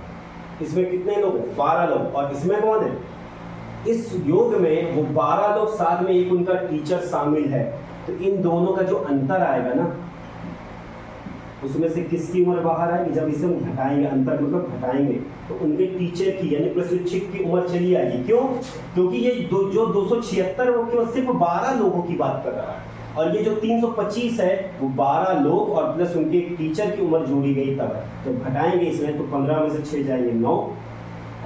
इसमें कितने लोग हैं, 12 लोग, और इसमें कौन है, इस योग में वो 12 लोग, साथ में एक उनका टीचर शामिल है। तो इन दोनों का जो अंतर आएगा ना, उसमें से किसकी उम्र बाहर आएगी, जब इसे हम घटाएंगे, अंतर मतलब घटाएंगे, तो उनके टीचर की यानी प्रशिक्षक की उम्र चली आएगी। क्यों, क्योंकि ये जो 276 वो केवल सिर्फ 12 लोगों की बात कर रहा है, और ये जो 325 है वो 12 लोग और प्लस उनके एक टीचर की उम्र जोड़ी गई तब है। तो घटाएंगे इसमें तो 15 में से 6 जाएंगे 9,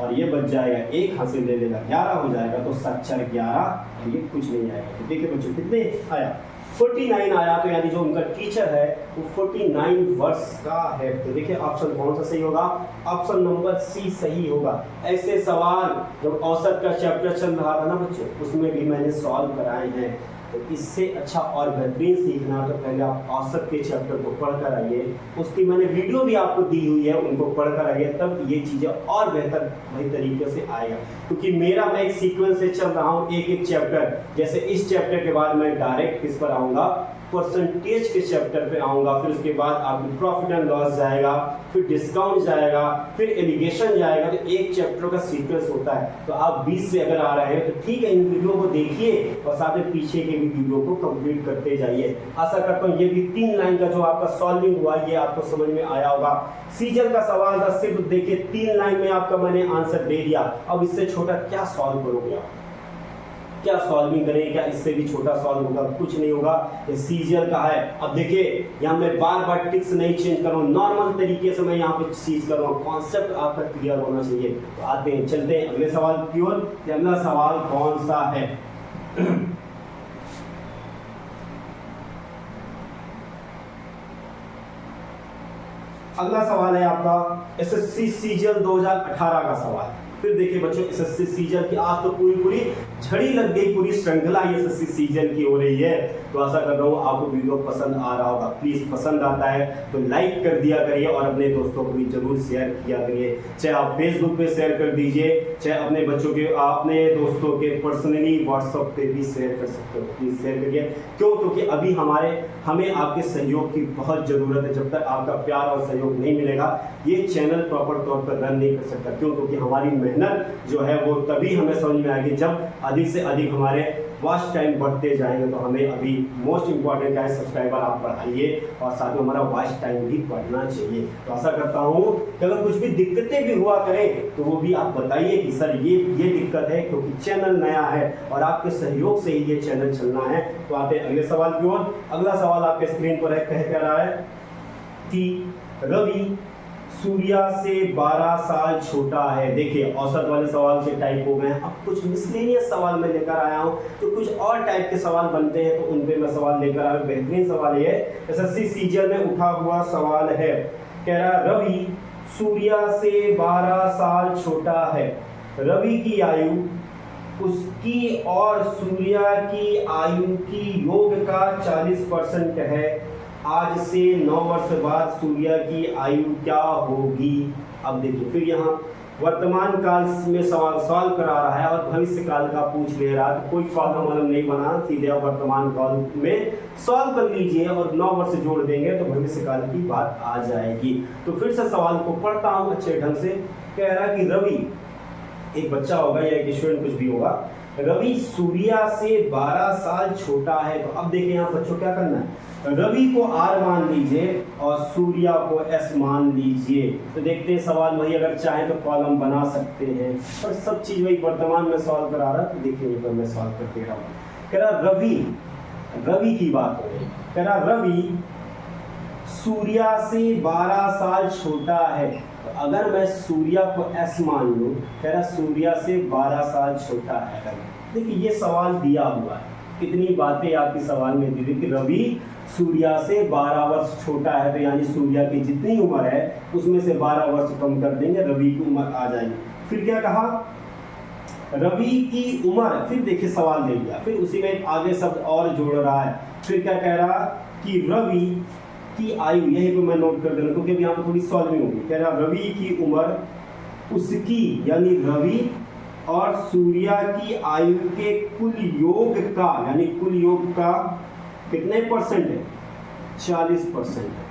और ये बच जाएगा 1 हासिल ले लेगा 11 हो जाएगा, तो 7 4 11, और ये कुछ नहीं आएगा। तो देखिए बच्चों कितने आया, 49 आया। तो यानी जो उनका टीचर है वो 49 वर्ष का है। तो देखिए ऑप्शन कौन सा सही होगा, ऑप्शन नंबर सी सही होगा। ऐसे सवाल जब औसत का चैप्टर चल रहा था ना बच्चों, उसमें भी मैंने सॉल्व कराए हैं। तो इससे अच्छा और बेहतरीन सीखना तो पहले आप औसत के चैप्टर को पढ़कर आइए, उसकी मैंने वीडियो भी आपको दी हुई है, उनको पढ़कर आइए, तब ये चीज़ें और बेहतर भाई तरीके से आएगा। क्योंकि मेरा मैं एक सीक्वेंस से चल रहा हूँ, एक एक चैप्टर, जैसे इस चैप्टर के बाद मैं डायरेक्ट किस पर आऊँगा, परसेंटेज के चैप्टर पे आऊँगा, फिर उसके बाद आपकी प्रॉफिट एंड लॉस जाएगा, फिर डिस्काउंट जाएगा, फिर एलिगेशन जाएगा। तो एक चैप्टर का सीक्वेंस होता है। तो आप 20 से अगर आ रहे हैं तो ठीक है, इन वीडियो को देखिए और साथ में पीछे के भी वीडियो को कंप्लीट करते जाइए। आशा करता हूँ ये भी 3 लाइन का जो आपका सॉल्विंग हुआ ये आपको समझ में आया होगा। सीजन का सवाल था, सिर्फ देखिए 3 लाइन में आपका मैंने आंसर दे दिया। अब इससे छोटा क्या सॉल्व करोगे आप, क्या सॉल्विंग करें, क्या इससे भी छोटा सॉल्व होगा, कुछ नहीं होगा। ये सीजन का है। अब देखिए यहाँ मैं बार बार टिक्स नहीं चेंज कर रहा हूँ, नॉर्मल तरीके से मैं यहाँ पे चीज कर रहा हूँ, कॉन्सेप्ट आपका क्लियर होना चाहिए। तो आते हैं, चलते हैं अगले सवाल की ओर। अगला सवाल कौन सा है अगला सवाल है आपका एसएससी सीजन 2018 का सवाल। फिर देखिए बच्चों एसएससी सीजन की आज तो पूरी झड़ी लग गई, पूरी श्रृंखला एसएससी सीजन की हो रही है। तो आशा कर रहा हूँ आपको वीडियो पसंद आ रहा होगा। प्लीज पसंद आता है तो लाइक कर दिया करिए और अपने दोस्तों को भी जरूर शेयर किया करिए। चाहे आप फेसबुक पे शेयर कर दीजिए, चाहे अपने बच्चों के अपने दोस्तों के पर्सनली व्हाट्सएप पे भी शेयर कर सकते हो। प्लीज शेयर करिए। क्यों, क्योंकि अभी हमें आपके सहयोग की बहुत जरूरत है। जब तक आपका प्यार और सहयोग नहीं मिलेगा ये चैनल प्रॉपर तौर पर रन नहीं कर सकता। क्यों, क्योंकि हमारी मेहनत जो है वो तभी हमें समझ में आएगी जब अधिक से अधिक हमारे वॉच टाइम बढ़ते जाएंगे। तो हमें अभी मोस्ट इंपॉर्टेंट क्या है, सब्सक्राइबर आप बढ़ाइए और साथ में हमारा वॉच टाइम भी बढ़ना चाहिए। तो आशा करता हूँ कि अगर कुछ भी दिक्कतें भी हुआ करें तो वो भी आप बताइए कि सर ये दिक्कत है, क्योंकि चैनल नया है और आपके सहयोग से ही ये चैनल चलना है। तो आते हैं अगले सवाल की ओर। अगला सवाल आपके स्क्रीन पर है, कह रहा है कि रवि सूर्या से 12 साल छोटा है। देखिए औसत वाले सवाल के टाइप हो गए हैं, अब कुछ मिसलेनियस सवाल मैं लेकर आया हूँ। तो कुछ और टाइप के सवाल बनते हैं तो उन पे मैं सवाल लेकर आया। बेहतरीन सवाल ये एसएससी सीजन में उठा हुआ सवाल है। कह रहा रवि सूर्या से 12 साल छोटा है। रवि की आयु उसकी और सूर्या की आयु की योग का 40% है। आज से 9 वर्ष बाद सूर्या की आयु क्या होगी। अब देखिए फिर यहाँ वर्तमान काल में सवाल सॉल्व करा रहा है और भविष्य काल का पूछ ले रहा है। तो कोई प्रॉब्लम वाला नहीं बना, सीधे आप वर्तमान काल में सॉल्व कर लीजिए और 9 वर्ष जोड़ देंगे तो भविष्य काल की बात आ जाएगी। तो फिर से सवाल को पढ़ता हूँ अच्छे ढंग से। कह रहा कि रवि एक बच्चा होगा या एक स्टूडेंट कुछ भी होगा, रवि सूर्या से 12 साल छोटा है। तो अब देखिए यहाँ बच्चों क्या करना है, रवि को R मान लीजिए और सूर्या को S मान लीजिए। तो देखते हैं सवाल वही, अगर चाहे तो कॉलम बना सकते हैं और सब चीज वही वर्तमान में सॉल्व करा रहा है। तो देखिए तो मैं सॉल्व कर दे रहा हूँ। कह रहा रवि की बात हो रही, कह रहा रवि सूर्या से 12 साल छोटा है। तो अगर मैं सूर्या को S मान लूँ, कह रहा सूर्या से 12 साल छोटा है। देखिए ये सवाल दिया हुआ है, कितनी बातें आपके सवाल में दी कि रवि सूर्या से 12 वर्ष छोटा है, तो यानी सूर्या की जितनी उम्र है उसमें से 12 वर्ष कम कर देंगे, रवि की उम्र आ जाएगी। फिर क्या कहा, रवि की उम्र, फिर देखिए सवाल दे दिया, फिर उसी में एक आगे शब्द और जोड़ रहा है। फिर क्या कह रहा कि रवि की आयु, यही पे मैं नोट कर देना क्योंकि अभी यहाँ पर थोड़ी सॉल्विंग होगी। कह रहा रवि की उम्र उसकी यानी रवि और सूर्या की आयु के कुल योग का, यानी कुल योग का कितने परसेंट है, 40% है।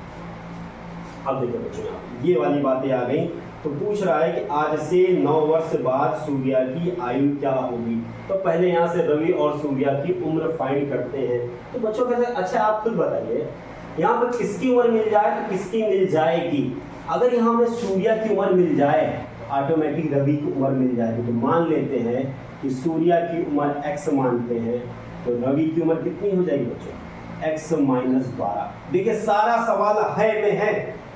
अब देखिए बच्चों ये वाली बातें आ गई, तो पूछ रहा है कि आज से 9 वर्ष बाद सूर्या की आयु क्या होगी। तो पहले यहाँ से रवि और सूर्या की उम्र फाइंड करते हैं। तो बच्चों कैसे, अच्छा आप खुद बताइए यहाँ पर किसकी उम्र मिल जाए तो किसकी मिल जाएगी। अगर यहाँ में सूर्या की उम्र मिल जाए तो ऑटोमेटिक रवि की उम्र मिल जाएगी। तो मान लेते हैं कि सूर्या की उम्र x मानते हैं, तो रवि की उम्र कितनी हो जाएगी बच्चों, x - 12। देखिए सारा सवाल है में है,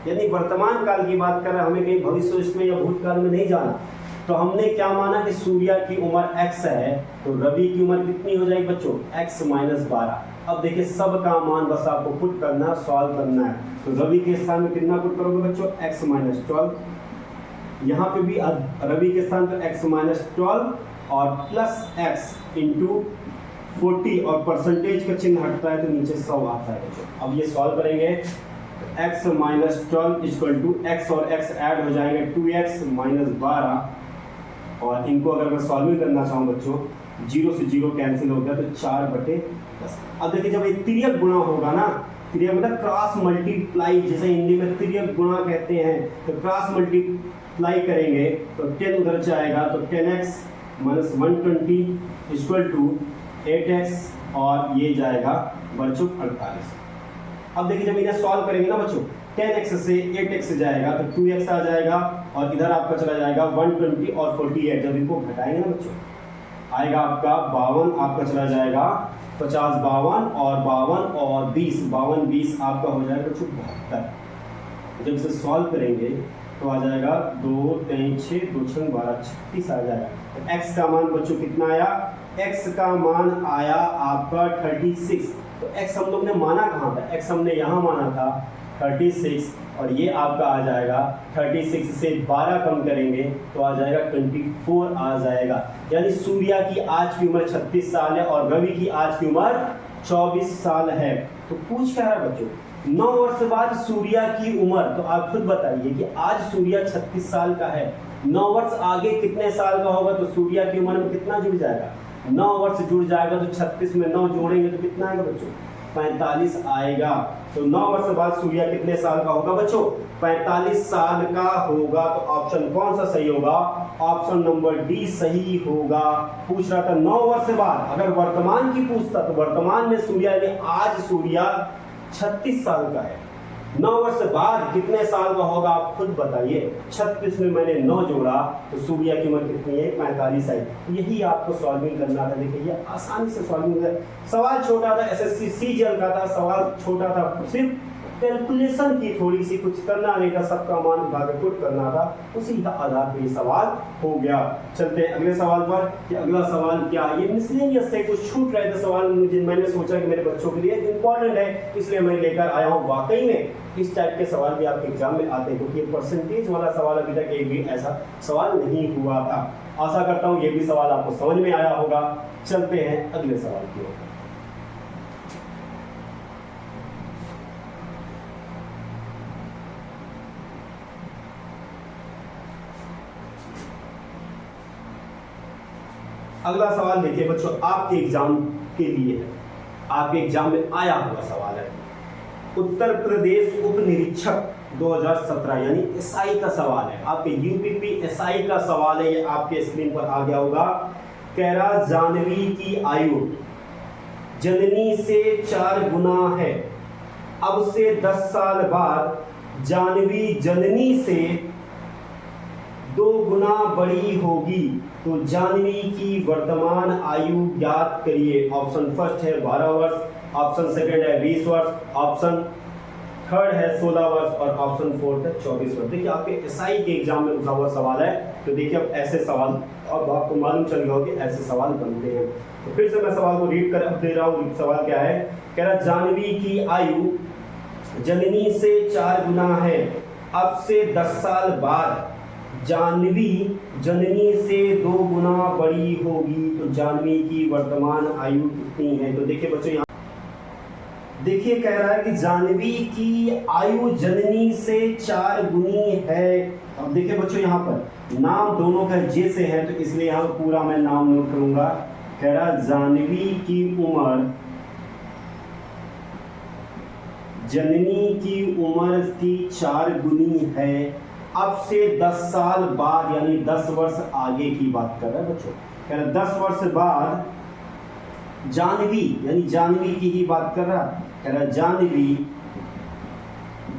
यानी वर्तमान काल की बात कर रहे हैं, हमें कहीं भविष्य इसमें या भूतकाल में नहीं जाना। तो हमने क्या माना कि सूर्या की उम्र x है, तो रवि की उम्र कितनी हो जाएगी बच्चों, x - 12। अब देखिए सब का मान बस आपको पुट करना, सॉल्व करना है। तो रवि के स्थान में कितना पुट करोगे बच्चों, x - 12। यहाँ पे भी रवि के स्थान पर x - 12 और प्लस x इंटू 40 और परसेंटेज का चिन्ह हटता है तो नीचे 100 आता है बच्चों। अब ये सॉल्व करेंगे, x - 12 इक्वल टू x और x ऐड हो जाएंगे 2x - 12, और इनको अगर मैं सॉल्विंग करना चाहूँ बच्चों, 0 से 0 कैंसिल हो गया तो 4/10। अब देखिए जब एक तिर्यक गुणा होगा ना, तिर्यक मतलब क्रॉस मल्टीप्लाई, जैसे हिंदी में तिर्यक गुणा कहते हैं, तो क्रॉस मल्टीप्लाई करेंगे तो 10 उधर जाएगा, तो 10x - 120 इक्वल टू 8x, और ये जाएगा बच्चों 48। अब देखिए जब इन्हें सॉल्व करेंगे ना बच्चों, 10x से 8x जाएगा तो 2x आ जाएगा, और इधर आपका चला जाएगा 120 और 48। जब इनको घटाएंगे ना बच्चों, आएगा आपका 52, आपका चला जाएगा 50, 52 और 52 और 20, 52 20 आपका हो जाएगा बच्चों 72। जब इसे सॉल्व करेंगे तो आ जाएगा 2 3 6 2 6 12 36 आ जाएगा। तो x का मान बच्चों कितना आया, x का मान आया आपका 36। तो x हम लोग ने माना कहाँ था, x हमने यहाँ माना था 36, और ये आपका आ जाएगा 36 से 12 कम करेंगे तो आ जाएगा 24 आ जाएगा। यानी सूर्या की आज की उम्र 36 साल है और रवि की आज की उम्र 24 साल है। तो पूछ क्या है बच्चों, 9 वर्ष बाद सूर्या की उम्र, तो आप खुद बताइए कि आज सूर्या 36 साल का है, 9 वर्ष आगे कितने साल का होगा, तो सूर्या की उम्र में कितना जुड़ जाएगा, 9 वर्ष जुड़ जाएगा, तो 36 में 9 जोड़ेंगे तो कितना आएगा बच्चों, 45 आएगा। तो 9 वर्ष बाद सूर्या कितने साल का होगा बच्चों, 45 साल का होगा। तो ऑप्शन कौन सा सही होगा, ऑप्शन नंबर डी सही होगा। पूछ रहा था 9 वर्ष बाद, अगर वर्तमान की पूछता तो वर्तमान में सूर्या यानी आज सूर्या 36 साल का है, 9 वर्ष बाद कितने साल का होगा आप खुद बताइए। 36 में मैंने 9 जोड़ा तो सूर्या की उम्र कितनी है, 45 है। यही आपको सॉल्विंग करना था। देखिए ये आसानी से सॉल्विंग है, सवाल छोटा था, एसएससी सीजीएल का था, सवाल छोटा था, सिर्फ कैलकुलेशन की थोड़ी सी कुछ करना नहीं था, सबका मान उठा के पुट करना था, उसी का आधार पे ये सवाल हो गया। चलते हैं अगले सवाल पर कि अगला सवाल क्या है। ये मिसलेनियस से कुछ छूट रहे थे सवाल, मुझे मैंने सोचा कि मेरे बच्चों के लिए इंपॉर्टेंट है, इसलिए मैं लेकर आया हूँ। वाकई में इस टाइप के सवाल भी आपके एग्जाम में आते हैं, क्योंकि ये परसेंटेज वाला सवाल अभी तक एक भी ऐसा सवाल नहीं हुआ था। आशा करता हूँ ये भी सवाल आपको समझ में आया होगा। चलते हैं अगले सवाल की ओर। अगला सवाल देखिए बच्चों, आपके एग्जाम के लिए है, आपके एग्जाम में आया हुआ सवाल है। उत्तर प्रदेश उप निरीक्षक 2017 यानी एसआई का सवाल है, आपके यूपीपी एसआई का सवाल है। ये आपके स्क्रीन पर आ गया होगा। कह रहा जानवी की आयु जननी से 4 गुना है, अब से 10 साल बाद जानवी जननी से 2 गुना बड़ी होगी, तो जानवी की वर्तमान आयु ज्ञात करिए। ऑप्शन फर्स्ट है 12 वर्ष, ऑप्शन सेकंड है 20 वर्ष, ऑप्शन थर्ड है 16 वर्ष और ऑप्शन फोर्थ है 24 वर्ष। देखिए आपके एसआई के एग्जाम में उठा हुआ सवाल है, तो देखिए अब ऐसे सवाल अब आपको मालूम चल गया कि ऐसे सवाल बनते हैं। तो फिर से मैं सवाल को रीड कर दे रहा हूँ। सवाल क्या है, कह रहा जाह्नवी की आयु जननी से 4 गुना है, अब से 10 साल बाद जाह्नवी जननी से 2 गुना बड़ी होगी, तो जाह्नवी की वर्तमान आयु कितनी है। तो देखिए बच्चों यहाँ देखिए कह रहा है कि जाह्नवी की आयु जननी से 4 गुनी है। अब देखिए बच्चों यहाँ पर नाम दोनों का जे से है, तो इसलिए यहाँ पूरा मैं नाम नोट करूंगा। कह रहा जाह्नवी की उम्र जननी की उम्र की 4 गुनी है, अब से 10 साल बाद यानी 10 वर्ष आगे की बात कर रहा है बच्चों। कह रहा 10 वर्ष बाद जाह्नवी यानी जाह्नवी की ही बात कर रहा। कह रहा जाह्नवी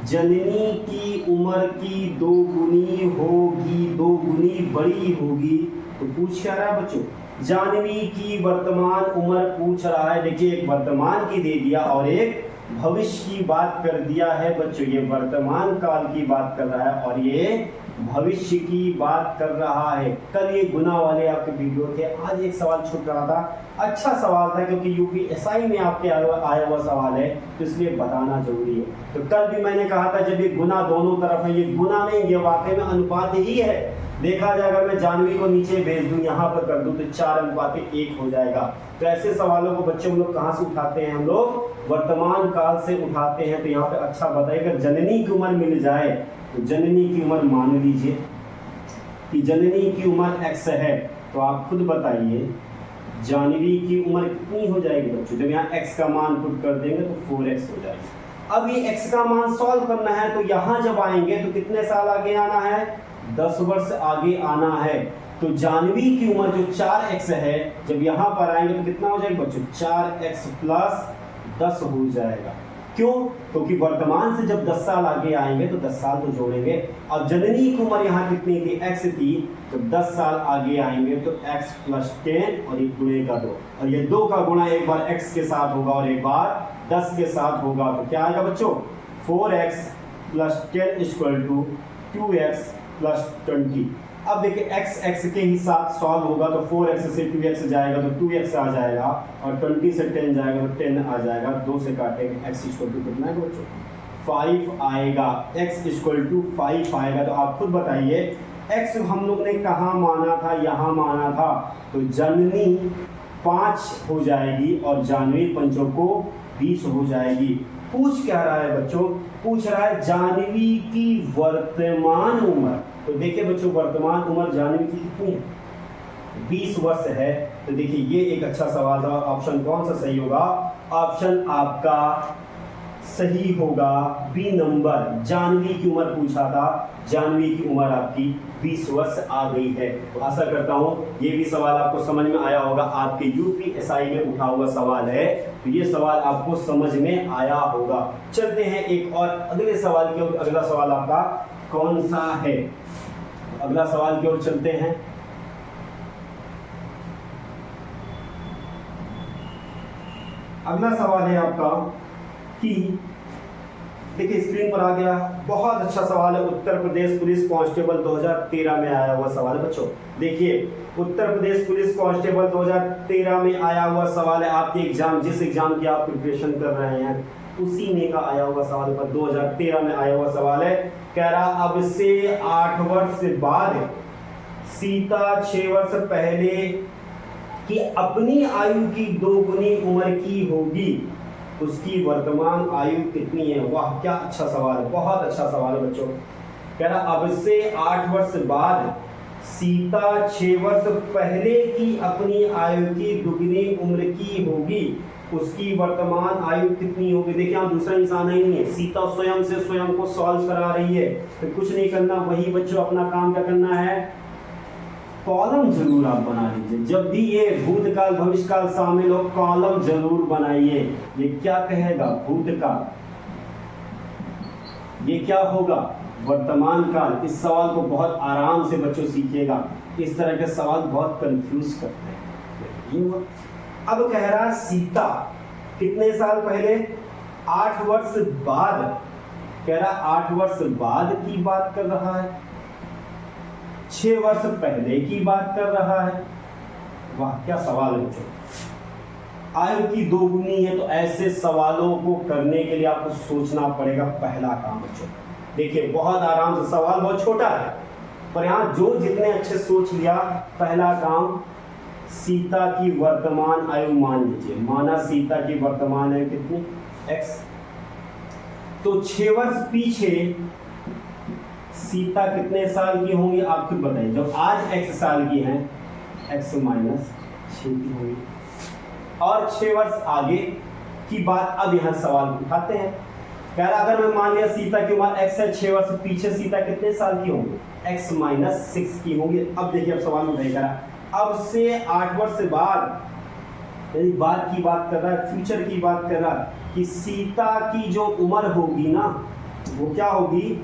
जननी की उम्र की 2 गुनी होगी, 2 गुनी बड़ी होगी। तो पूछ क्या रहा है बच्चों, जाह्नवी की वर्तमान उम्र पूछ रहा है। देखिए एक वर्तमान की दे दिया और एक भविष्य की बात कर दिया है बच्चों। ये वर्तमान काल की बात कर रहा है और ये भविष्य की बात कर रहा है। कल ये गुना वाले आपके वीडियो थे, आज एक सवाल छूट रहा था, अच्छा सवाल था क्योंकि यूपीएसआई में आपके आया हुआ सवाल है, तो इसलिए बताना जरूरी है। तो कल भी मैंने कहा था जब ये गुना दोनों तरफ है, ये गुना नहीं, ये वाकई में अनुपात ही है। देखा जाए अगर मैं जाह्नवी को नीचे भेज दूं, यहाँ पर कर दूं, तो 4:1 हो जाएगा। तो ऐसे सवालों को बच्चे हम लोग कहाँ से उठाते हैं, हम लोग वर्तमान काल से उठाते हैं। तो यहाँ पे अच्छा बताइएगा, जननी की उम्र मिल जाए तो जननी की उम्र मान लीजिए कि जननी की उम्र x है, तो आप खुद बताइए जाह्नवी की उम्र कितनी हो जाएगी बच्चों। जब यहाँ x का मान पुट कर देंगे तो 4x हो जाएगा। अब ये x का मान सॉल्व करना है, तो यहाँ जब आएंगे तो कितने साल आगे आना है, 10 वर्ष आगे आना है। तो जाह्नवी की उम्र जो 4x है, जब यहाँ पर आएंगे तो कितना हो जाएगा बच्चों, 4x + 10 हो जाएगा। क्यों, क्योंकि वर्तमान से जब 10 साल आगे आएंगे तो 10 साल तो जोड़ेंगे। अब जननी की उम्र यहाँ कितनी थी, x थी, जब 10 साल आगे आएंगे तो x + 10 और ये गुणे का 2, और ये 2 का गुणा एक बार x के साथ होगा और एक बार 10 के साथ होगा। तो क्या आएगा बच्चों, 4x + 10 = 2x + 20। अब देखिए x के ही साथ सॉल्व होगा, तो 4x से 2x जाएगा तो 2x आ जाएगा, और 20 से 10 जाएगा तो 10 आ जाएगा। 2 से काटेंगे x = कितना है बच्चों, 5 आएगा। x = 5 आएगा। तो आप खुद बताइए x हम लोग ने कहाँ माना था, यहाँ माना था, तो जननी 5 हो जाएगी और जाह्नवी 5 को 20 हो जाएगी। पूछ क्या रहा है बच्चों, पूछ रहा है जाह्नवी की वर्तमान उम्र। तो देखिए बच्चों वर्तमान उम्र जाह्नवी की कितनी है, 20 वर्ष है। तो देखिए ये एक अच्छा सवाल था। ऑप्शन कौन सा सही होगा, ऑप्शन आपका सही होगा बी नंबर, जाह्नवी की उम्र पूछा था, जाह्नवी की उम्र आपकी 20 वर्ष आ गई है। तो आशा करता हूँ ये भी सवाल आपको समझ में आया होगा। आपके यूपीएसआई में उठा हुआ सवाल है, तो ये सवाल आपको समझ में आया होगा। चलते हैं एक और अगले सवाल की ओर। अगला सवाल आपका कौन सा है, अगला सवाल की ओर चलते हैं। अगला सवाल है आपका कि देखिए स्क्रीन पर आ गया, बहुत अच्छा सवाल है। उत्तर प्रदेश पुलिस कांस्टेबल 2013 में आया हुआ सवाल है बच्चों। देखिए उत्तर प्रदेश पुलिस कांस्टेबल 2013 में आया हुआ सवाल है। आपके एग्जाम, जिस एग्जाम की आप प्रिपरेशन कर रहे हैं उसी में का आया हुआ सवाल पर 2013 में आया हुआ सवाल है। कह रहा अब से 8 वर्ष बाद सीता 6 वर्ष पहले की अपनी आयु की 2 गुनी उम्र की होगी, उसकी वर्तमान आयु कितनी है। वाह क्या अच्छा सवाल है, बहुत अच्छा सवाल है बच्चों। कह रहा अब से 8 वर्ष बाद सीता 6 वर्ष पहले की अपनी आयु की दुगनी उम्र की होगी, उसकी वर्तमान आयु कितनी होगी। देखिए यहाँ दूसरा इंसान ही नहीं है, सीता स्वयं से स्वयं को सॉल्व करा रही है। तो कुछ नहीं करना, वही बच्चों अपना काम क्या करना है, कॉलम जरूर आप बना लीजिए। जब भी ये भूतकाल भविष्यकाल शामिल हो, कॉलम जरूर बनाइए। ये क्या कहेगा, भूतकाल, ये क्या होगा, वर्तमान काल। इस सवाल को बहुत आराम से बच्चों सीखिएगा, इस तरह के सवाल बहुत कंफ्यूज करते हैं। अब कह रहा सीता कितने साल पहले, 8 वर्ष बाद कह रहा 8 वर्ष बाद की बात कर रहा है, 6 वर्ष पहले की बात कर रहा है। वाह क्या सवाल है बच्चों। आयु की दोगुनी है, तो ऐसे सवालों को करने के लिए आपको सोचना पड़ेगा। पहला काम बच्चों देखिए, बहुत आराम से, सवाल बहुत छोटा है पर यहाँ जो जितने अच्छे सोच लिया। पहला काम, सीता की वर्तमान आयु मान लीजिए, माना सीता की वर्तमान आयु कितनी x, तो 6 वर्ष पीछे सीता कितने साल की होंगी आप खुद बताइए। जब आज x साल की है, x माइनस 6 की होंगी। और 6 वर्ष आगे की बात अब यहाँ सवाल उठाते हैं। कह रहा अगर मैं मान लिया सीता की उम्र x है, 6 वर्ष पीछे सीता कितने साल की होंगी, x माइनस 6 की होंगी। अब देखिए अब सवाल उठाइए, कह रहा अब से 8 वर्ष बाद, यानी बाद की बात कर रहा है, फ्यूचर की बात कर रहा है कि सीता की जो उम्र होगी ना वो क्या होगी,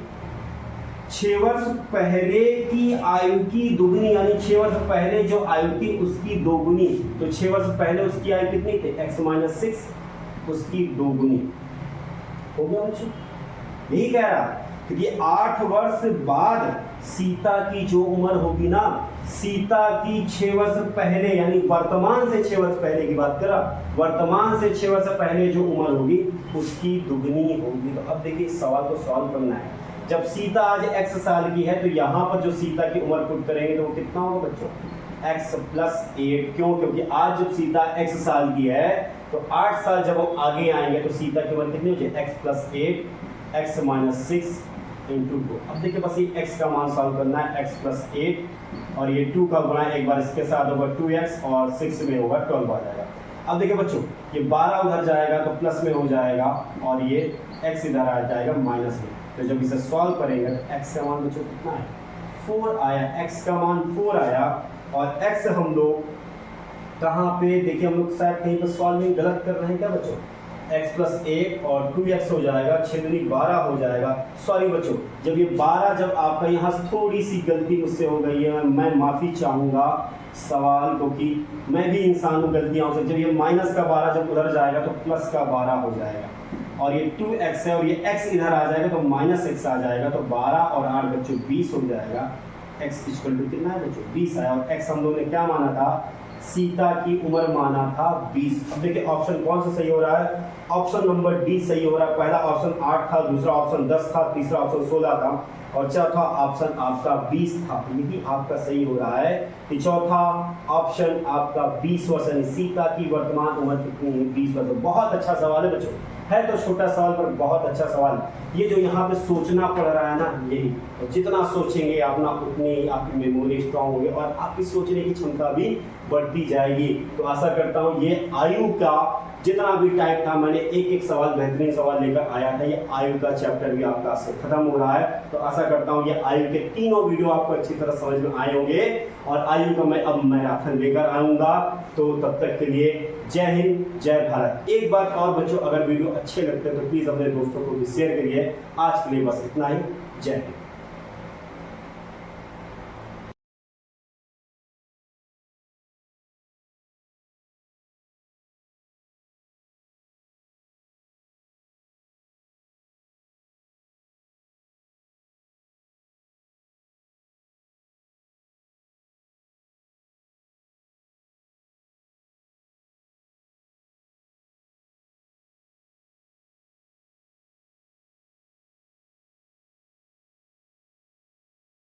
6 वर्ष पहले की आयु की दोगुनी, यानी 6 वर्ष पहले जो आयु थी उसकी दोगुनी। तो 6 वर्ष पहले उसकी आयु कितनी थी, x माइनस 6, उसकी दोगुनी हो गया बच्चों। यही कह रहा क्योंकि 8 वर्ष बाद सीता की जो उम्र होगी ना, सीता की 6 वर्ष पहले, यानी वर्तमान से 6 वर्ष पहले की बात कर रहा, वर्तमान से 6 वर्ष पहले जो उम्र होगी उसकी दुगनी होगी। तो अब देखिए इस सवाल को सॉल्व करना है। जब सीता आज x साल की है तो यहाँ पर जो सीता की उम्र पुट करेंगे तो वो कितना होगा बच्चों, x प्लस 8। क्यों, क्योंकि आज जब सीता x साल की है तो 8 साल जब हम आगे आएंगे तो सीता की उम्र कितनी हो जाए, x plus 8, x minus 6 into 2। अब देखिए बस ये x का मान सॉल्व करना है, x प्लस 8 और ये 2 का गुणा एक बार इसके साथ होगा 2x और 6 में होगा 12 आ जाएगा। अब देखिए बच्चों ये 12 उधर जाएगा तो प्लस में हो जाएगा और ये x इधर आ जाएगा माइनस में। तो जब इसे सॉल्व करेंगे तो x का मान बच्चों कितना है, 4 आया, x का मान 4 आया। और x हम लोग कहाँ पे, देखिए हम लोग शायद कहीं पर सॉल्विंग गलत कर रहे हैं क्या बच्चों, x प्लस 1 और 2x हो जाएगा, 6 दूनी 12 हो जाएगा। सॉरी बच्चों, जब ये 12, जब आपका यहाँ थोड़ी सी गलती मुझसे हो गई है, मैं माफ़ी चाहूँगा सवाल को कि मैं भी इंसान हूँ, गलतियाँ हो सकती। जब ये माइनस का 12 जब उधर जाएगा तो प्लस का 12 हो जाएगा और ये 2x है और ये x इधर आ जाएगा तो माइनस x आ जाएगा। तो 12 और 8 बच्चों 20 हो जाएगा। x इक्वल टू कितना है बच्चों, 20 आया। और x हम लोगों ने क्या माना था, सीता की उम्र माना था 20। अब देखिए ऑप्शन कौन सा सही हो रहा है, ऑप्शन नंबर डी सही हो रहा है। पहला ऑप्शन 8 था, दूसरा ऑप्शन 10 था, तीसरा ऑप्शन 16 था और चौथा ऑप्शन आपका 20 था। यही आपका सही हो रहा है कि चौथा ऑप्शन आपका 20 वर्ष, यानी सीता की वर्तमान उम्र कितनी है, 20 वर्ष। बहुत अच्छा सवाल है बच्चों, है तो छोटा सवाल पर बहुत अच्छा सवाल। ये जो यहाँ पे सोचना पड़ रहा है ना, यही तो जितना सोचेंगे आप ना उतनी आपकी मेमोरी स्ट्रांग होगी और आपकी सोचने की क्षमता भी बढ़ती जाएगी। तो आशा करता हूँ ये आयु का जितना भी टाइप था, मैंने एक एक सवाल बेहतरीन सवाल लेकर आया था। ये आयु का चैप्टर भी आपका खत्म हो रहा है। तो आशा करता हूँ ये आयु के तीनों वीडियो आपको अच्छी तरह समझ में आए होंगे और आयु का मैं अब मैराथन लेकर आऊँगा। तो तब तक के लिए जय हिंद, जय भारत। एक बात और बच्चों, अगर वीडियो अच्छे लगते हैं तो प्लीज़ अपने दोस्तों को भी शेयर करिए। आज के लिए बस इतना ही, जय हिंद।